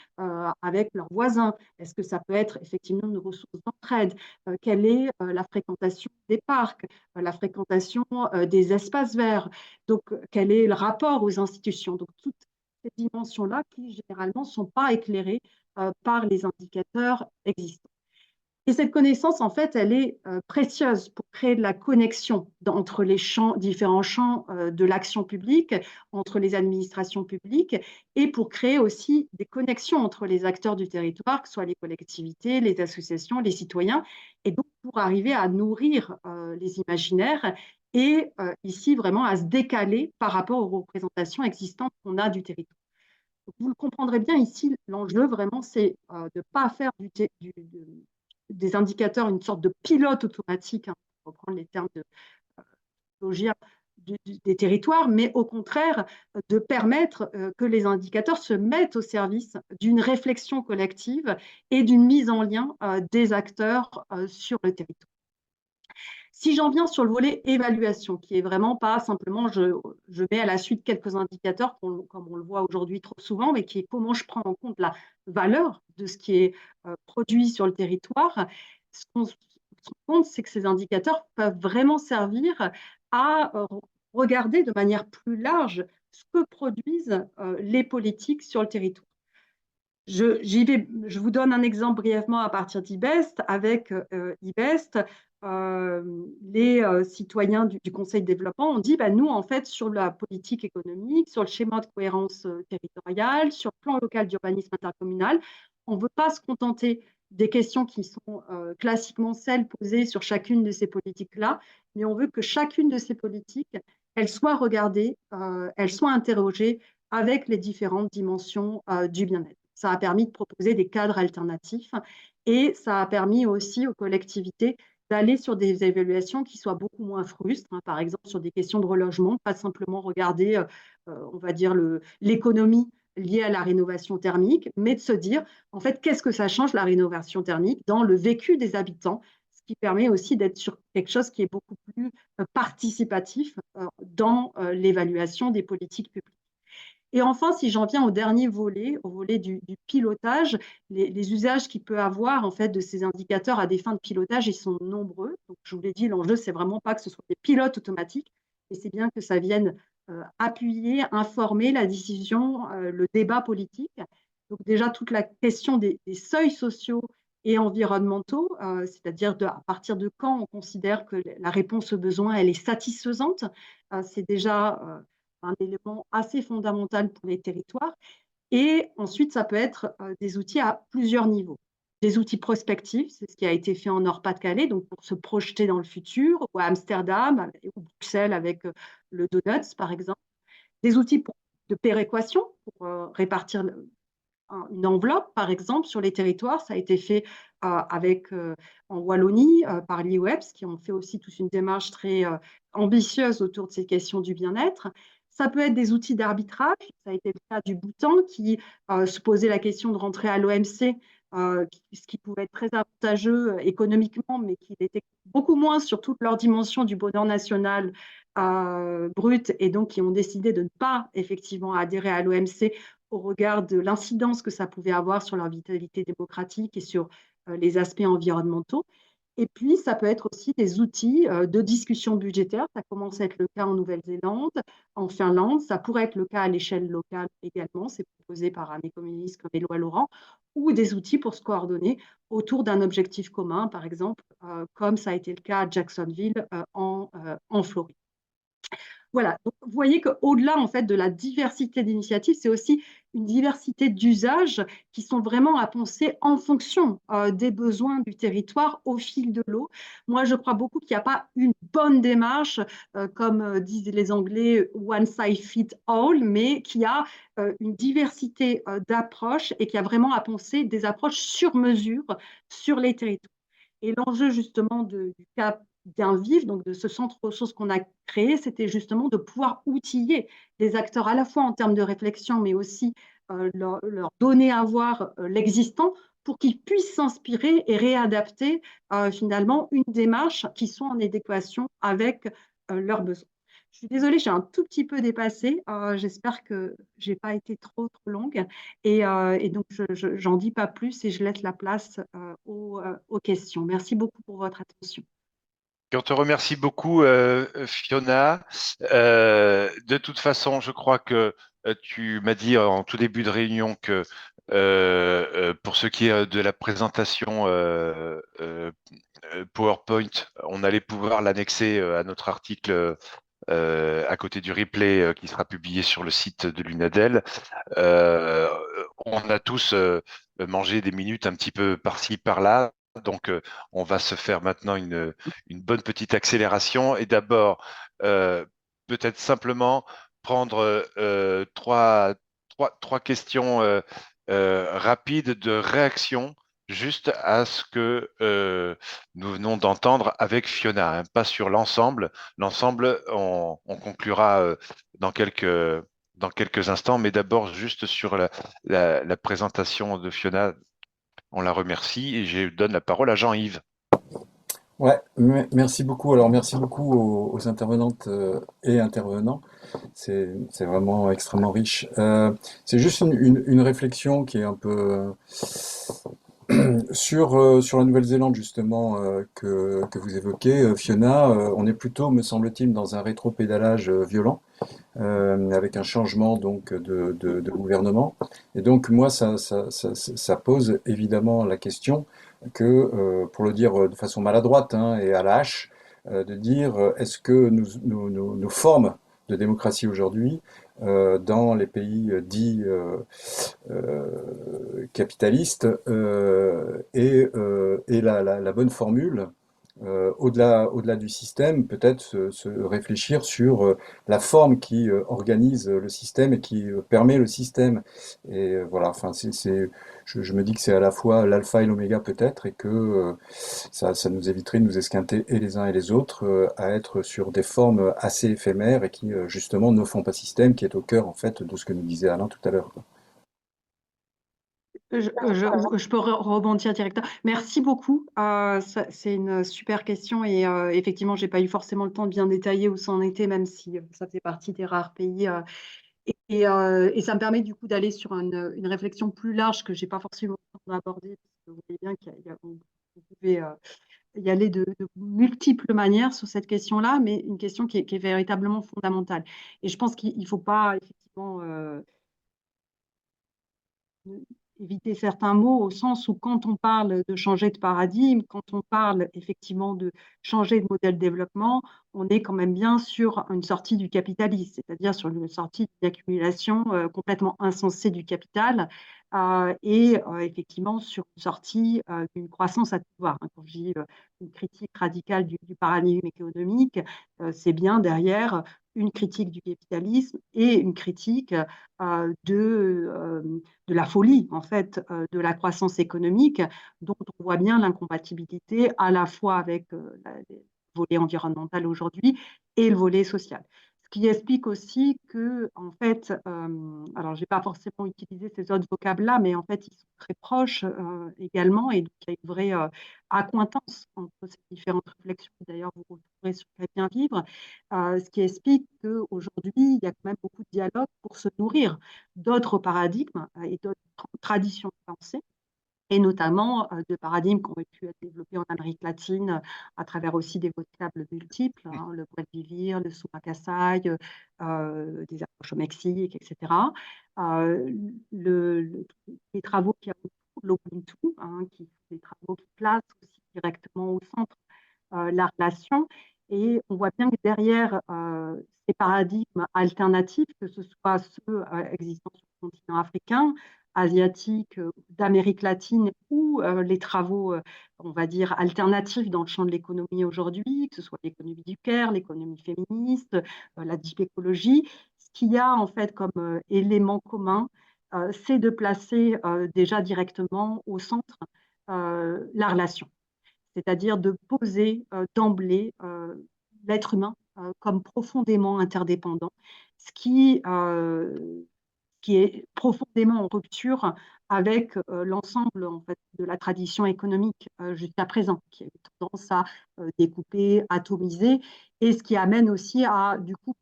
avec leurs voisins. Est-ce que ça peut être effectivement une ressource d'entraide? Quelle est la fréquentation des parcs, la fréquentation des espaces verts? Donc, quel est le rapport aux institutions? Donc, toutes ces dimensions-là qui généralement ne sont pas éclairées par les indicateurs existants. Et cette connaissance, en fait, elle est précieuse pour créer de la connexion entre les différents champs de l'action publique, entre les administrations publiques, et pour créer aussi des connexions entre les acteurs du territoire, que ce soit les collectivités, les associations, les citoyens, et donc pour arriver à nourrir les imaginaires et ici vraiment à se décaler par rapport aux représentations existantes qu'on a du territoire. Donc, vous le comprendrez bien ici, l'enjeu vraiment, c'est de ne pas faire des indicateurs, une sorte de pilote automatique, pour reprendre les termes de des territoires, mais au contraire de permettre que les indicateurs se mettent au service d'une réflexion collective et d'une mise en lien des acteurs sur le territoire. Si j'en viens sur le volet évaluation, qui est vraiment pas simplement je mets à la suite quelques indicateurs, comme on le voit aujourd'hui trop souvent, mais qui est comment je prends en compte la valeur de ce qui est produit sur le territoire. Ce qu'on se rend compte, c'est que ces indicateurs peuvent vraiment servir à regarder de manière plus large ce que produisent les politiques sur le territoire. Je vous donne un exemple brièvement à partir d'IBEST. Avec IBEST, les citoyens du Conseil de développement ont dit, nous, en fait, sur la politique économique, sur le schéma de cohérence territoriale, sur le plan local d'urbanisme intercommunal, on ne veut pas se contenter des questions qui sont classiquement celles posées sur chacune de ces politiques-là, mais on veut que chacune de ces politiques, elles soient regardées, elles soient interrogées avec les différentes dimensions du bien-être. Ça a permis de proposer des cadres alternatifs et ça a permis aussi aux collectivités d'aller sur des évaluations qui soient beaucoup moins frustres, par exemple sur des questions de relogement, pas simplement regarder, on va dire, l'économie liée à la rénovation thermique, mais de se dire, en fait, qu'est-ce que ça change la rénovation thermique dans le vécu des habitants, ce qui permet aussi d'être sur quelque chose qui est beaucoup plus participatif dans l'évaluation des politiques publiques. Et enfin, si j'en viens au dernier volet, au volet du pilotage, les usages qu'il peut avoir en fait de ces indicateurs à des fins de pilotage, ils sont nombreux. Donc, je vous l'ai dit, l'enjeu, c'est vraiment pas que ce soit des pilotes automatiques, mais c'est bien que ça vienne appuyer, informer la décision, le débat politique. Donc déjà, toute la question des seuils sociaux et environnementaux, c'est-à-dire à partir de quand on considère que la réponse aux besoins, elle est satisfaisante, c'est déjà un élément assez fondamental pour les territoires. Et ensuite, ça peut être des outils à plusieurs niveaux. Des outils prospectifs, c'est ce qui a été fait en Nord-Pas-de-Calais, donc pour se projeter dans le futur, ou à Amsterdam, ou Bruxelles avec le Donuts, par exemple. Des outils de péréquation, pour répartir une enveloppe, par exemple, sur les territoires. Ça a été fait en Wallonie par l'IWEPS, qui ont fait aussi toute une démarche très ambitieuse autour de ces questions du bien-être. Ça peut être des outils d'arbitrage. Ça a été le cas du Bhoutan, qui se posait la question de rentrer à l'OMC, ce qui pouvait être très avantageux économiquement, mais qui était beaucoup moins sur toute leur dimension du bonheur national brut, et donc qui ont décidé de ne pas effectivement adhérer à l'OMC au regard de l'incidence que ça pouvait avoir sur leur vitalité démocratique et sur les aspects environnementaux. Et puis, ça peut être aussi des outils de discussion budgétaire. Ça commence à être le cas en Nouvelle-Zélande, en Finlande. Ça pourrait être le cas à l'échelle locale également. C'est proposé par un économiste comme Éloi Laurent, ou des outils pour se coordonner autour d'un objectif commun, par exemple, comme ça a été le cas à Jacksonville en Floride. Voilà, donc vous voyez qu'au-delà en fait de la diversité d'initiatives, c'est aussi une diversité d'usages qui sont vraiment à penser en fonction des besoins du territoire au fil de l'eau. Moi, je crois beaucoup qu'il n'y a pas une bonne démarche, comme disent les Anglais, one size fit all, mais qu'il y a une diversité d'approches et qu'il y a vraiment à penser des approches sur mesure sur les territoires. Et l'enjeu justement du CAP Bien Vivre, donc de ce centre ressources qu'on a créé, c'était justement de pouvoir outiller les acteurs à la fois en termes de réflexion, mais aussi leur donner à voir l'existant pour qu'ils puissent s'inspirer et réadapter finalement une démarche qui soit en adéquation avec leurs besoins. Je suis désolée, j'ai un tout petit peu dépassé. J'espère que je n'ai pas été trop longue. Et donc, je n'en dis pas plus et je laisse la place aux questions. Merci beaucoup pour votre attention. On te remercie beaucoup, Fiona. De toute façon, je crois que tu m'as dit en tout début de réunion que pour ce qui est de la présentation PowerPoint, on allait pouvoir l'annexer à notre article à côté du replay qui sera publié sur le site de l'UNADEL. On a tous mangé des minutes un petit peu par-ci, par-là. Donc, on va se faire maintenant une bonne petite accélération et d'abord, peut-être simplement prendre trois questions rapides de réaction juste à ce que nous venons d'entendre avec Fiona, hein, pas sur l'ensemble. L'ensemble, on conclura dans quelques instants, mais d'abord juste sur la présentation de Fiona. On la remercie et je donne la parole à Jean-Yves. Ouais, merci beaucoup. Alors, merci beaucoup aux intervenantes et intervenants. C'est vraiment extrêmement riche. C'est juste une réflexion qui est un peu Sur la Nouvelle-Zélande, justement, que vous évoquez, Fiona, on est plutôt, me semble-t-il, dans un rétropédalage violent, avec un changement donc de gouvernement. Et donc, moi, ça pose évidemment la question que, pour le dire de façon maladroite, hein, et à la hache, de dire est-ce que nos formes de démocratie aujourd'hui, dans les pays dits capitaliste et la bonne formule. Au-delà du système, peut-être se réfléchir sur la forme qui organise le système et qui permet le système. Et voilà, enfin, je me dis que c'est à la fois l'alpha et l'oméga peut-être, et que ça nous éviterait de nous esquinter et les uns et les autres à être sur des formes assez éphémères et qui justement ne font pas système, qui est au cœur en fait de ce que nous disait Alain tout à l'heure. Je peux rebondir directement. Merci beaucoup. C'est une super question et effectivement, j'ai pas eu forcément le temps de bien détailler où ça en était, même si ça fait partie des rares pays. Et ça me permet du coup d'aller sur une réflexion plus large que j'ai pas forcément le temps d'aborder. Parce que vous voyez bien vous pouvez y aller de multiples manières sur cette question-là, mais une question qui est véritablement fondamentale. Et je pense qu'il ne faut pas effectivement éviter certains mots au sens où quand on parle de changer de paradigme, quand on parle effectivement de changer de modèle de développement, on est quand même bien sur une sortie du capitalisme, c'est-à-dire sur une sortie d'une accumulation complètement insensée du capital et effectivement sur une sortie d'une croissance à tout voir. Quand je dis une critique radicale du paradigme économique, c'est bien derrière une critique du capitalisme et une critique de la folie, en fait, de la croissance économique, dont on voit bien l'incompatibilité à la fois avec le volet environnemental aujourd'hui et le volet social. Ce qui explique aussi que, en fait, alors je n'ai pas forcément utilisé ces autres vocables-là, mais en fait, ils sont très proches également, et donc il y a une vraie accointance entre ces différentes réflexions. D'ailleurs, vous retrouverez sur le Bien Vivre, ce qui explique qu'aujourd'hui, il y a quand même beaucoup de dialogue pour se nourrir d'autres paradigmes et d'autres traditions de pensée, et notamment de paradigmes qui ont pu être développés en Amérique latine à travers aussi des vocables multiples, hein, le Buen Vivir, le Sumakasai, des approches au Mexique, etc. Les travaux qui ont l'Ubuntu, hein, qui sont des travaux qui placent aussi directement au centre la relation. Et on voit bien que derrière ces paradigmes alternatifs, que ce soit ceux existants sur le continent africain, asiatique, d'Amérique latine, ou les travaux, on va dire, alternatifs dans le champ de l'économie aujourd'hui, que ce soit l'économie du care, l'économie féministe, la deep écologie, ce qu'il y a en fait comme élément commun, c'est de placer déjà directement au centre la relation, c'est-à-dire de poser d'emblée l'être humain comme profondément interdépendant, ce qui est profondément en rupture avec l'ensemble en fait, de la tradition économique jusqu'à présent, qui a eu tendance à découper, atomiser, et ce qui amène aussi à, du coup,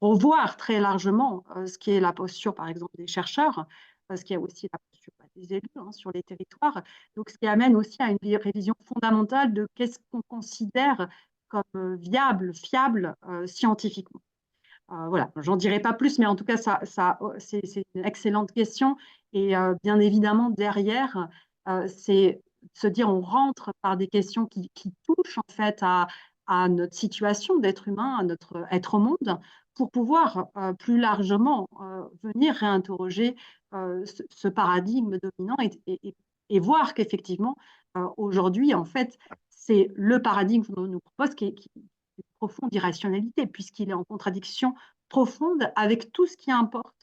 revoir très largement ce qui est la posture, par exemple, des chercheurs, parce qu'il y a aussi la posture des élus hein, sur les territoires. Donc, ce qui amène aussi à une révision fondamentale de qu'est-ce qu'on considère comme viable, fiable scientifiquement. Voilà, j'en dirai pas plus, mais en tout cas, c'est une excellente question. Et bien évidemment, derrière, c'est se dire on rentre par des questions qui touchent en fait à notre situation d'être humain, à notre être au monde, pour pouvoir plus largement venir réinterroger ce paradigme dominant et voir qu'effectivement, aujourd'hui, en fait, c'est le paradigme qu'on nous propose qui est une profonde irrationalité, puisqu'il est en contradiction profonde avec tout ce qui importe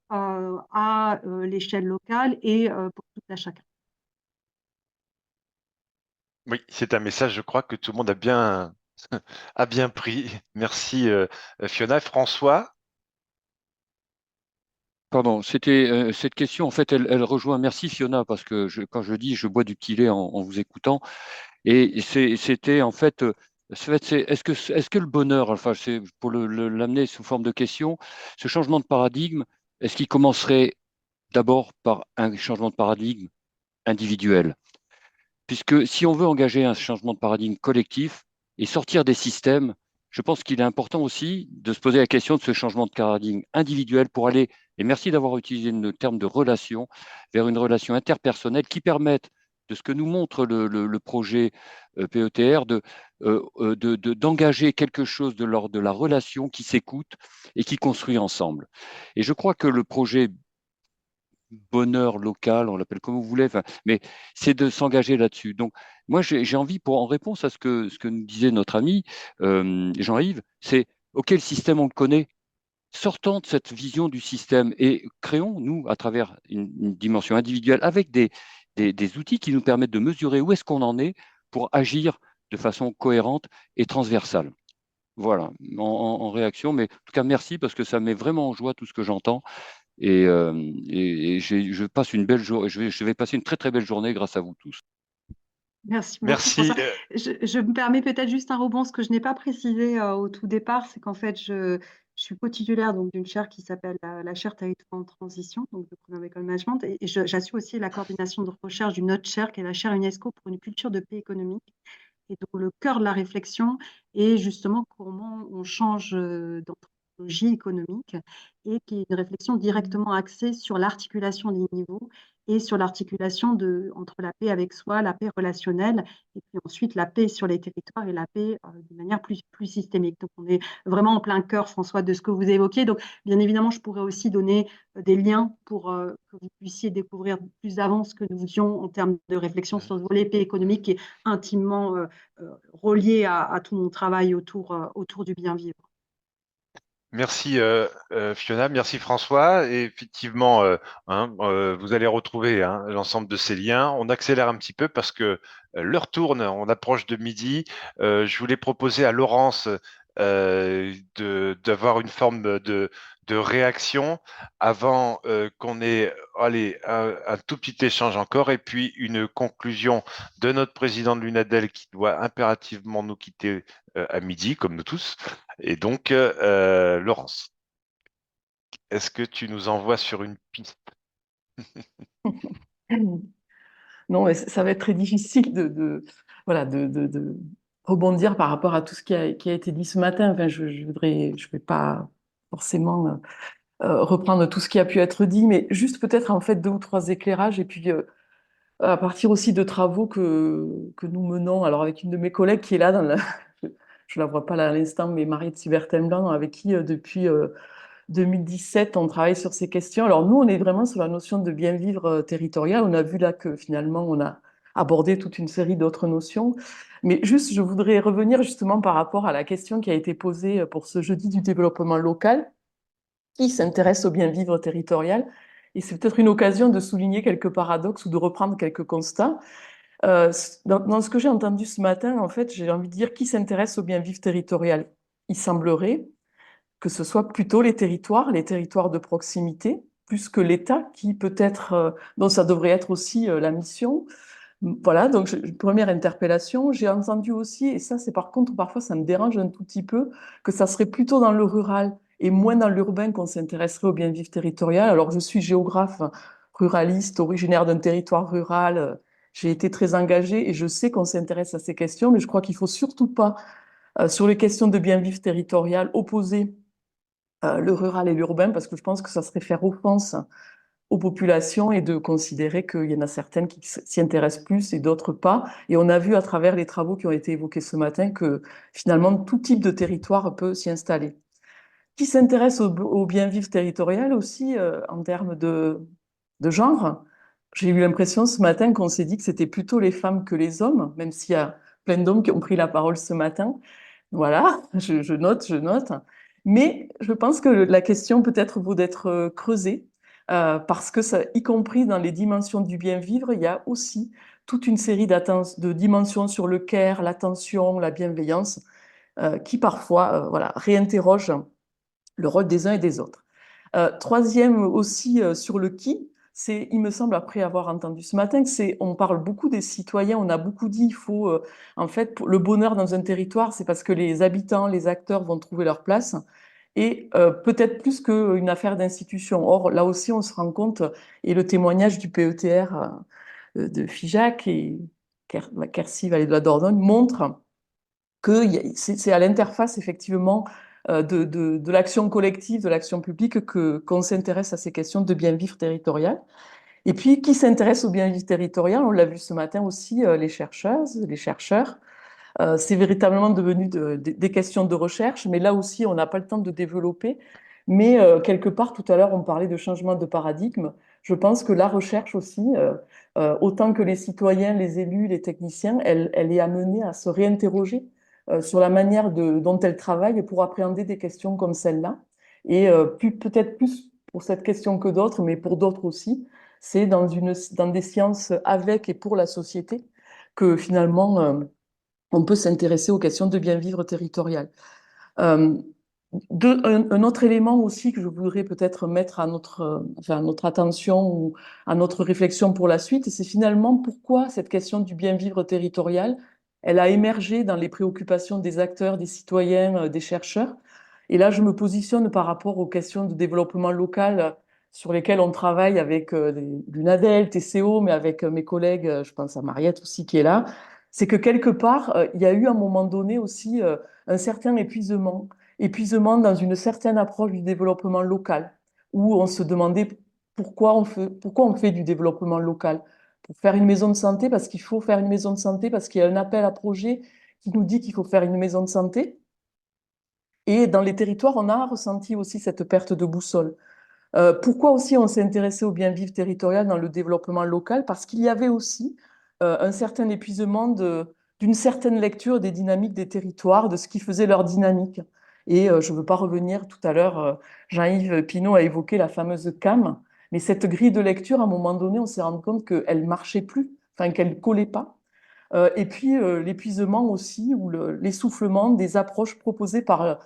à l'échelle locale et pour tout à chacun. Oui, c'est un message, je crois, que tout le monde a bien pris. Merci Fiona. François? Pardon, c'était cette question, en fait, elle rejoint, merci Fiona, parce que quand je dis je bois du petit lait en vous écoutant, et c'était en fait, est-ce que le bonheur, enfin, c'est pour l'amener sous forme de question, ce changement de paradigme, est-ce qu'il commencerait d'abord par un changement de paradigme individuelle. Puisque si on veut engager un changement de paradigme collectif et sortir des systèmes, je pense qu'il est important aussi de se poser la question de ce changement de paradigme individuel pour aller, et merci d'avoir utilisé le terme de relation, vers une relation interpersonnelle qui permette, de ce que nous montre le projet PETR, d'engager quelque chose de l'ordre de la relation qui s'écoute et qui construit ensemble. Et je crois que le projet bonheur local, on l'appelle comme vous voulez, mais c'est de s'engager là-dessus. Donc, moi, j'ai envie, en réponse à ce que nous disait notre ami Jean-Yves, c'est OK, le système, on le connaît. Sortons de cette vision du système et créons, nous, à travers une dimension individuelle, avec des outils qui nous permettent de mesurer où est-ce qu'on en est pour agir de façon cohérente et transversale. Voilà, en réaction, mais en tout cas, merci parce que ça met vraiment en joie tout ce que j'entends. Et je passe une belle journée, je vais passer une très très belle journée grâce à vous tous. Merci Merci. François. Je me permets peut-être juste un rebond. Ce que je n'ai pas précisé au tout départ, c'est qu'en fait, je suis co-titulaire d'une chaire qui s'appelle la chaire Territoire en transition, donc de Grenoble École Management, et j'assure aussi la coordination de recherche d'une autre chaire qui est la chaire UNESCO pour une culture de paix économique. Et donc, le cœur de la réflexion est justement comment on change d'anthropologie économique et qui est une réflexion directement axée sur l'articulation des niveaux et sur l'articulation entre la paix avec soi, la paix relationnelle, et puis ensuite la paix sur les territoires et la paix de manière plus systémique. Donc, on est vraiment en plein cœur, François, de ce que vous évoquez. Donc, bien évidemment, je pourrais aussi donner des liens pour que vous puissiez découvrir plus avant ce que nous faisions en termes de réflexion sur ce volet paix économique qui est intimement relié à tout mon travail autour du bien vivre. Merci Fiona, merci François. Et effectivement, vous allez retrouver l'ensemble de ces liens. On accélère un petit peu parce que l'heure tourne, on approche de midi. Je voulais proposer à Laurence d'avoir une forme de réaction avant qu'on ait un tout petit échange encore et puis une conclusion de notre président de l'UNADEL qui doit impérativement nous quitter à midi, comme nous tous. Et donc, Laurence, est-ce que tu nous envoies sur une piste? Non, mais ça va être très difficile voilà, de rebondir par rapport à tout ce qui a été dit ce matin. Enfin, je vais pas forcément reprendre tout ce qui a pu être dit, mais juste peut-être en fait 2 ou 3 éclairages et puis à partir aussi de travaux que nous menons, alors avec une de mes collègues qui est là, je la vois pas là à l'instant, mais Mariette Sibertin-Blanc, avec qui depuis 2017 on travaille sur ces questions. Alors nous, on est vraiment sur la notion de bien vivre territorial. On a vu là que finalement on a abordé toute une série d'autres notions. Mais juste, je voudrais revenir justement par rapport à la question qui a été posée pour ce jeudi du développement local, qui s'intéresse au bien vivre territorial. Et c'est peut-être une occasion de souligner quelques paradoxes ou de reprendre quelques constats. Dans ce que j'ai entendu ce matin, en fait, j'ai envie de dire qui s'intéresse au bien vivre territorial. Il semblerait que ce soit plutôt les territoires de proximité, plus que l'État, qui peut-être, dont ça devrait être aussi la mission. Voilà, donc première interpellation. J'ai entendu aussi, et ça c'est par contre, parfois ça me dérange un tout petit peu, que ça serait plutôt dans le rural et moins dans l'urbain qu'on s'intéresserait au bien vivre territorial. Alors je suis géographe ruraliste, originaire d'un territoire rural, j'ai été très engagée et je sais qu'on s'intéresse à ces questions, mais je crois qu'il faut surtout pas, sur les questions de bien vivre territorial, opposer le rural et l'urbain, parce que je pense que ça serait faire offense aux populations et de considérer qu'il y en a certaines qui s'y intéressent plus et d'autres pas. Et on a vu à travers les travaux qui ont été évoqués ce matin que finalement tout type de territoire peut s'y installer. Qui s'intéresse au bien vivre territorial aussi en termes de genre. J'ai eu l'impression ce matin qu'on s'est dit que c'était plutôt les femmes que les hommes, même s'il y a plein d'hommes qui ont pris la parole ce matin. Voilà, je note. Mais je pense que la question peut-être vaut d'être creusée, parce que ça, y compris dans les dimensions du bien vivre, il y a aussi toute une série de dimensions sur le care, l'attention, la bienveillance, qui parfois réinterrogent le rôle des uns et des autres. Troisième aussi sur le qui, il me semble, après avoir entendu ce matin, on parle beaucoup des citoyens, on a beaucoup dit, il faut, en fait, le bonheur dans un territoire, c'est parce que les habitants, les acteurs vont trouver leur place, et peut-être plus qu'une affaire d'institution. Or, là aussi, on se rend compte, et le témoignage du PETR de Figeac et Quercy, Vallée de la Dordogne, montrent que c'est à l'interface, effectivement, de l'action collective, de l'action publique, qu'on s'intéresse à ces questions de bien-vivre territorial. Et puis, qui s'intéresse au bien-vivre territorial, on l'a vu ce matin aussi, les chercheurs. C'est véritablement devenu des questions de recherche, mais là aussi, on n'a pas le temps de développer. Mais quelque part, tout à l'heure, on parlait de changement de paradigme. Je pense que la recherche aussi, autant que les citoyens, les élus, les techniciens, elle est amenée à se réinterroger sur la manière dont elle travaille pour appréhender des questions comme celle-là. Et peut-être plus pour cette question que d'autres, mais pour d'autres aussi, c'est dans des sciences avec et pour la société que finalement on peut s'intéresser aux questions de bien-vivre territorial. Un autre élément aussi que je voudrais peut-être mettre à notre attention ou à notre réflexion pour la suite, c'est finalement pourquoi cette question du bien-vivre territorial, elle a émergé dans les préoccupations des acteurs, des citoyens, des chercheurs. Et là, je me positionne par rapport aux questions de développement local sur lesquelles on travaille avec l'UNADEL, TCO, mais avec mes collègues, je pense à Mariette aussi qui est là. C'est que quelque part, il y a eu à un moment donné aussi un certain épuisement dans une certaine approche du développement local, où on se demandait pourquoi on fait du développement local. Pour faire une maison de santé, parce qu'il faut faire une maison de santé, parce qu'il y a un appel à projet qui nous dit qu'il faut faire une maison de santé. Et dans les territoires, on a ressenti aussi cette perte de boussole. Pourquoi aussi on s'est intéressé au bien-vivre territorial dans le développement local? Parce qu'il y avait aussi un certain épuisement d'une certaine lecture des dynamiques des territoires, de ce qui faisait leur dynamique. Et je ne veux pas revenir, tout à l'heure, Jean-Yves Pinault a évoqué la fameuse CAM, mais cette grille de lecture, à un moment donné, on s'est rendu compte qu'elle ne marchait plus, enfin qu'elle ne collait pas. Et puis l'épuisement aussi, ou l'essoufflement des approches proposées par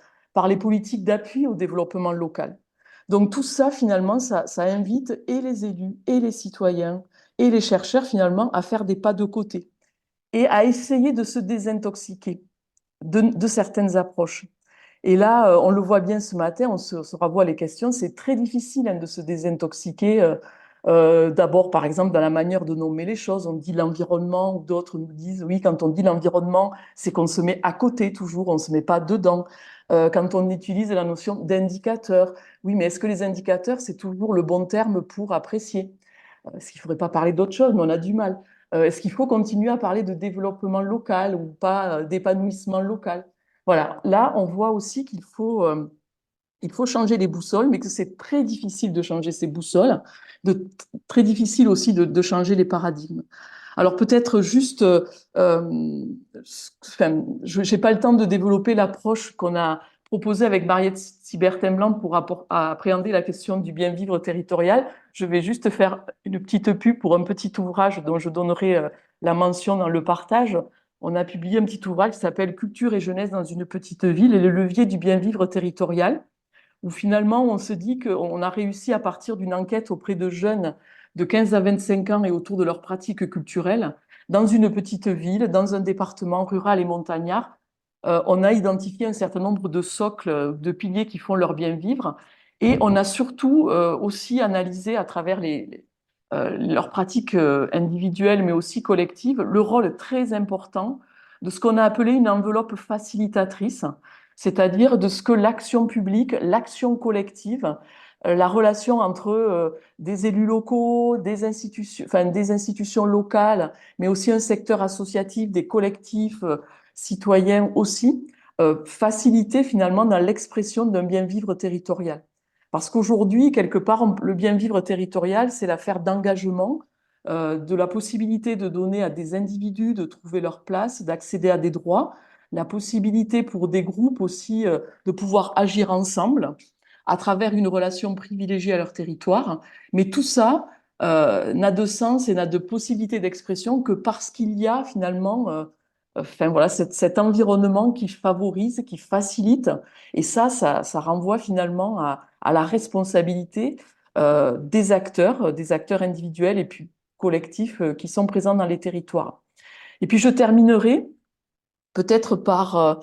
les politiques d'appui au développement local. Donc tout ça, finalement, ça invite et les élus, et les citoyens, et les chercheurs, finalement, à faire des pas de côté et à essayer de se désintoxiquer de certaines approches. Et là, on le voit bien ce matin, on se renvoie les questions, c'est très difficile de se désintoxiquer. D'abord, par exemple, dans la manière de nommer les choses, on dit l'environnement, ou d'autres nous disent, oui, quand on dit l'environnement, c'est qu'on se met à côté toujours, on ne se met pas dedans. Quand on utilise la notion d'indicateur, oui, mais est-ce que les indicateurs, c'est toujours le bon terme pour apprécier? Est-ce qu'il ne faudrait pas parler d'autre chose, mais on a du mal. Est-ce qu'il faut continuer à parler de développement local ou pas d'épanouissement local? Voilà, là, on voit aussi qu'il faut changer les boussoles, mais que c'est très difficile de changer ces boussoles, très difficile aussi de changer les paradigmes. Alors peut-être juste, je n'ai pas le temps de développer l'approche qu'on a proposée avec Mariette Sibert-Temblant pour appréhender la question du bien-vivre territorial. Je vais juste faire une petite pub pour un petit ouvrage dont je donnerai la mention dans le partage. On a publié un petit ouvrage qui s'appelle « Culture et jeunesse dans une petite ville et le levier du bien-vivre territorial », où finalement on se dit qu'on a réussi à partir d'une enquête auprès de jeunes de 15 à 25 ans et autour de leurs pratiques culturelles, dans une petite ville, dans un département rural et montagnard, on a identifié un certain nombre de socles, de piliers qui font leur bien-vivre, et on a surtout aussi analysé à travers leurs pratiques individuelles, mais aussi collectives, le rôle très important de ce qu'on a appelé une enveloppe facilitatrice, c'est-à-dire de ce que l'action publique, l'action collective, la relation entre des élus locaux, des institutions locales, mais aussi un secteur associatif, des collectifs citoyens aussi, faciliter finalement dans l'expression d'un bien-vivre territorial. Parce qu'aujourd'hui, quelque part, le bien-vivre territorial, c'est l'affaire d'engagement, de la possibilité de donner à des individus de trouver leur place, d'accéder à des droits, la possibilité pour des groupes aussi de pouvoir agir ensemble à travers une relation privilégiée à leur territoire. Mais tout ça n'a de sens et n'a de possibilité d'expression que parce qu'il y a finalement cet environnement qui favorise, qui facilite. Et ça renvoie finalement à la responsabilité des acteurs individuels et puis collectifs qui sont présents dans les territoires. Et puis je terminerai peut-être par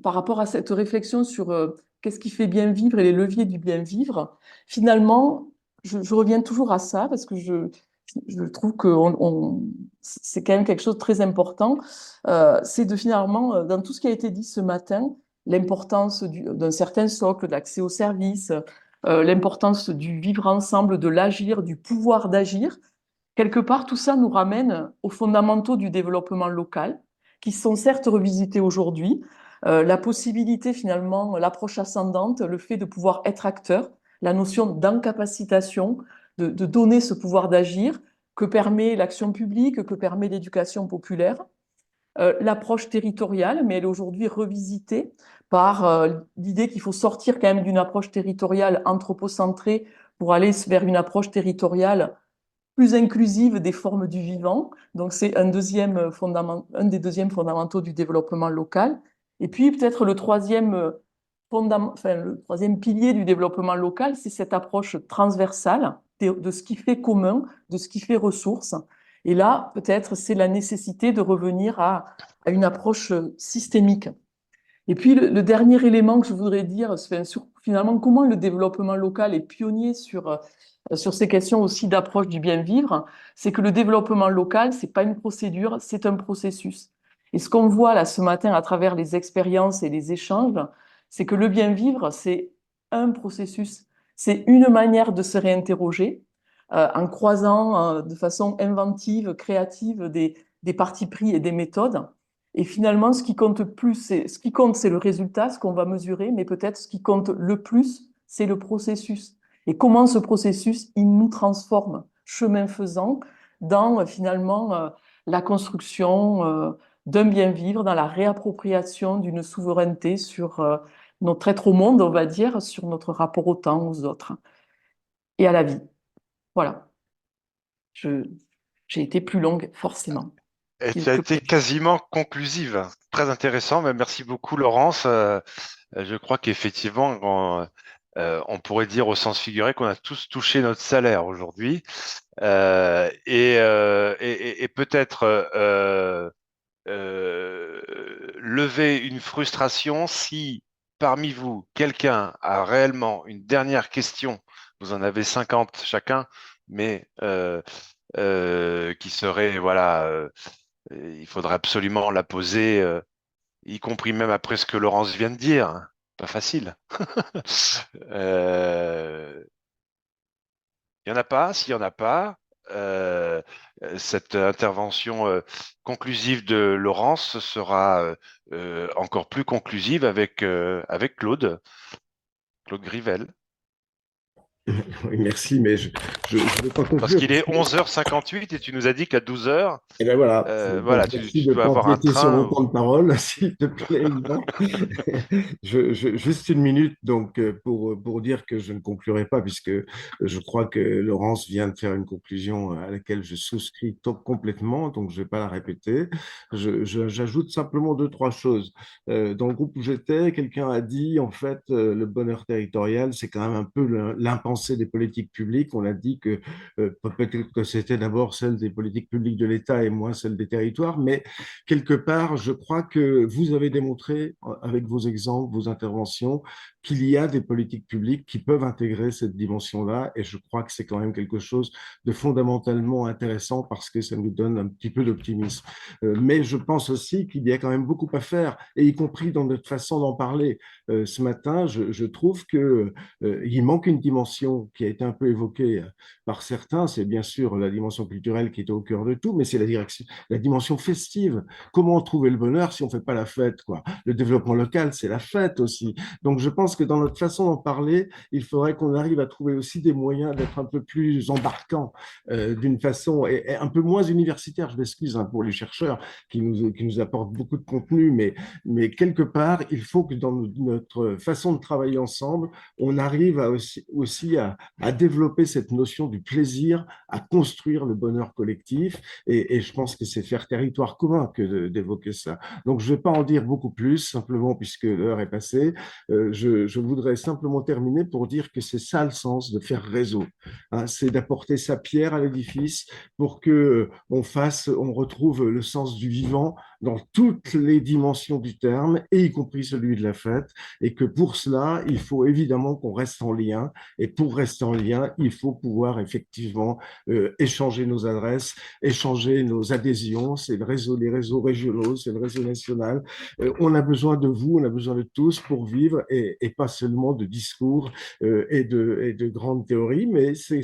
rapport à cette réflexion sur qu'est-ce qui fait bien vivre et les leviers du bien vivre. Finalement, je reviens toujours à ça parce que je trouve que c'est quand même quelque chose de très important, c'est de finalement, dans tout ce qui a été dit ce matin, l'importance d'un certain socle, de l'accès aux services, l'importance du vivre ensemble, de l'agir, du pouvoir d'agir. Quelque part, tout ça nous ramène aux fondamentaux du développement local, qui sont certes revisités aujourd'hui. La possibilité, finalement, l'approche ascendante, le fait de pouvoir être acteur, la notion d'incapacitation, de donner ce pouvoir d'agir que permet l'action publique, que permet l'éducation populaire. L'approche territoriale, mais elle est aujourd'hui revisitée par l'idée qu'il faut sortir quand même d'une approche territoriale anthropocentrée pour aller vers une approche territoriale plus inclusive des formes du vivant. Donc c'est un des deuxièmes fondamentaux du développement local. Et puis peut-être le troisième pilier du développement local, c'est cette approche transversale de ce qui fait commun, de ce qui fait ressource. Et là, peut-être, c'est la nécessité de revenir à une approche systémique. Et puis, le dernier élément que je voudrais dire, c'est finalement comment le développement local est pionnier sur ces questions aussi d'approche du bien vivre, c'est que le développement local, c'est pas une procédure, c'est un processus. Et ce qu'on voit là ce matin à travers les expériences et les échanges, c'est que le bien vivre, c'est un processus, c'est une manière de se réinterroger en croisant de façon inventive, créative des partis pris et des méthodes. Et finalement, ce qui compte, c'est le résultat, ce qu'on va mesurer, mais peut-être ce qui compte le plus, c'est le processus. Et comment ce processus, il nous transforme, chemin faisant, dans finalement la construction d'un bien vivre, dans la réappropriation d'une souveraineté sur notre être au monde, on va dire, sur notre rapport au temps, aux autres et à la vie. Voilà. J'ai été plus longue, forcément. Et tu as été quasiment conclusive. Très intéressant. Mais merci beaucoup, Laurence. Je crois qu'effectivement, on pourrait dire au sens figuré qu'on a tous touché notre salaire aujourd'hui. Et peut-être lever une frustration si parmi vous, quelqu'un a réellement une dernière question. Vous en avez 50 chacun, mais qui serait, voilà, il faudrait absolument la poser, y compris même après ce que Laurence vient de dire. Pas facile. Il n'y en a pas. S'il n'y en a pas, cette intervention conclusive de Laurence sera encore plus conclusive avec Claude Grivel. Oui, merci, mais je ne vais pas conclure. Parce qu'il est 11h58 et tu nous as dit qu'à 12h, et ben voilà, voilà, tu peux avoir un train. Sur mon temps de parole, s'il te plaît. Juste une minute, donc, pour dire que je ne conclurai pas, puisque je crois que Laurence vient de faire une conclusion à laquelle je souscris complètement, donc je ne vais pas la répéter. J'ajoute simplement 2-3 choses. Dans le groupe où j'étais, quelqu'un a dit, en fait, le bonheur territorial, c'est quand même un peu l'impensé des politiques publiques. On a dit que peut-être que c'était d'abord celle des politiques publiques de l'État et moins celle des territoires, mais quelque part, je crois que vous avez démontré avec vos exemples, vos interventions, qu'il y a des politiques publiques qui peuvent intégrer cette dimension-là, et je crois que c'est quand même quelque chose de fondamentalement intéressant parce que ça nous donne un petit peu d'optimisme. Mais je pense aussi qu'il y a quand même beaucoup à faire, et y compris dans notre façon d'en parler. Ce matin, je trouve qu'il manque une dimension qui a été un peu évoquée par certains, c'est bien sûr la dimension culturelle qui est au cœur de tout, mais c'est la dimension festive. Comment trouver le bonheur si on ne fait pas la fête, quoi? Le développement local, c'est la fête aussi. Donc je pense que dans notre façon d'en parler, il faudrait qu'on arrive à trouver aussi des moyens d'être un peu plus embarquants d'une façon et un peu moins universitaire. Je m'excuse pour les chercheurs qui nous apportent beaucoup de contenu, mais quelque part, il faut que dans notre façon de travailler ensemble, on arrive aussi à développer cette notion du plaisir, à construire le bonheur collectif. Et je pense que c'est faire territoire commun que d'évoquer ça. Donc, je ne vais pas en dire beaucoup plus, simplement puisque l'heure est passée. Je voudrais simplement terminer pour dire que c'est ça le sens de faire réseau. Hein, c'est d'apporter sa pierre à l'édifice pour que on retrouve le sens du vivant dans toutes les dimensions du terme, et y compris celui de la fête, et que pour cela, il faut évidemment qu'on reste en lien, et pour rester en lien, il faut pouvoir effectivement échanger nos adresses, échanger nos adhésions, c'est le réseau, les réseaux régionaux, c'est le réseau national. On a besoin de vous, on a besoin de tous pour vivre, et pas seulement de discours et de grandes théories, mais c'est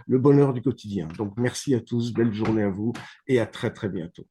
le bonheur du quotidien. Donc merci à tous, belle journée à vous, et à très très bientôt.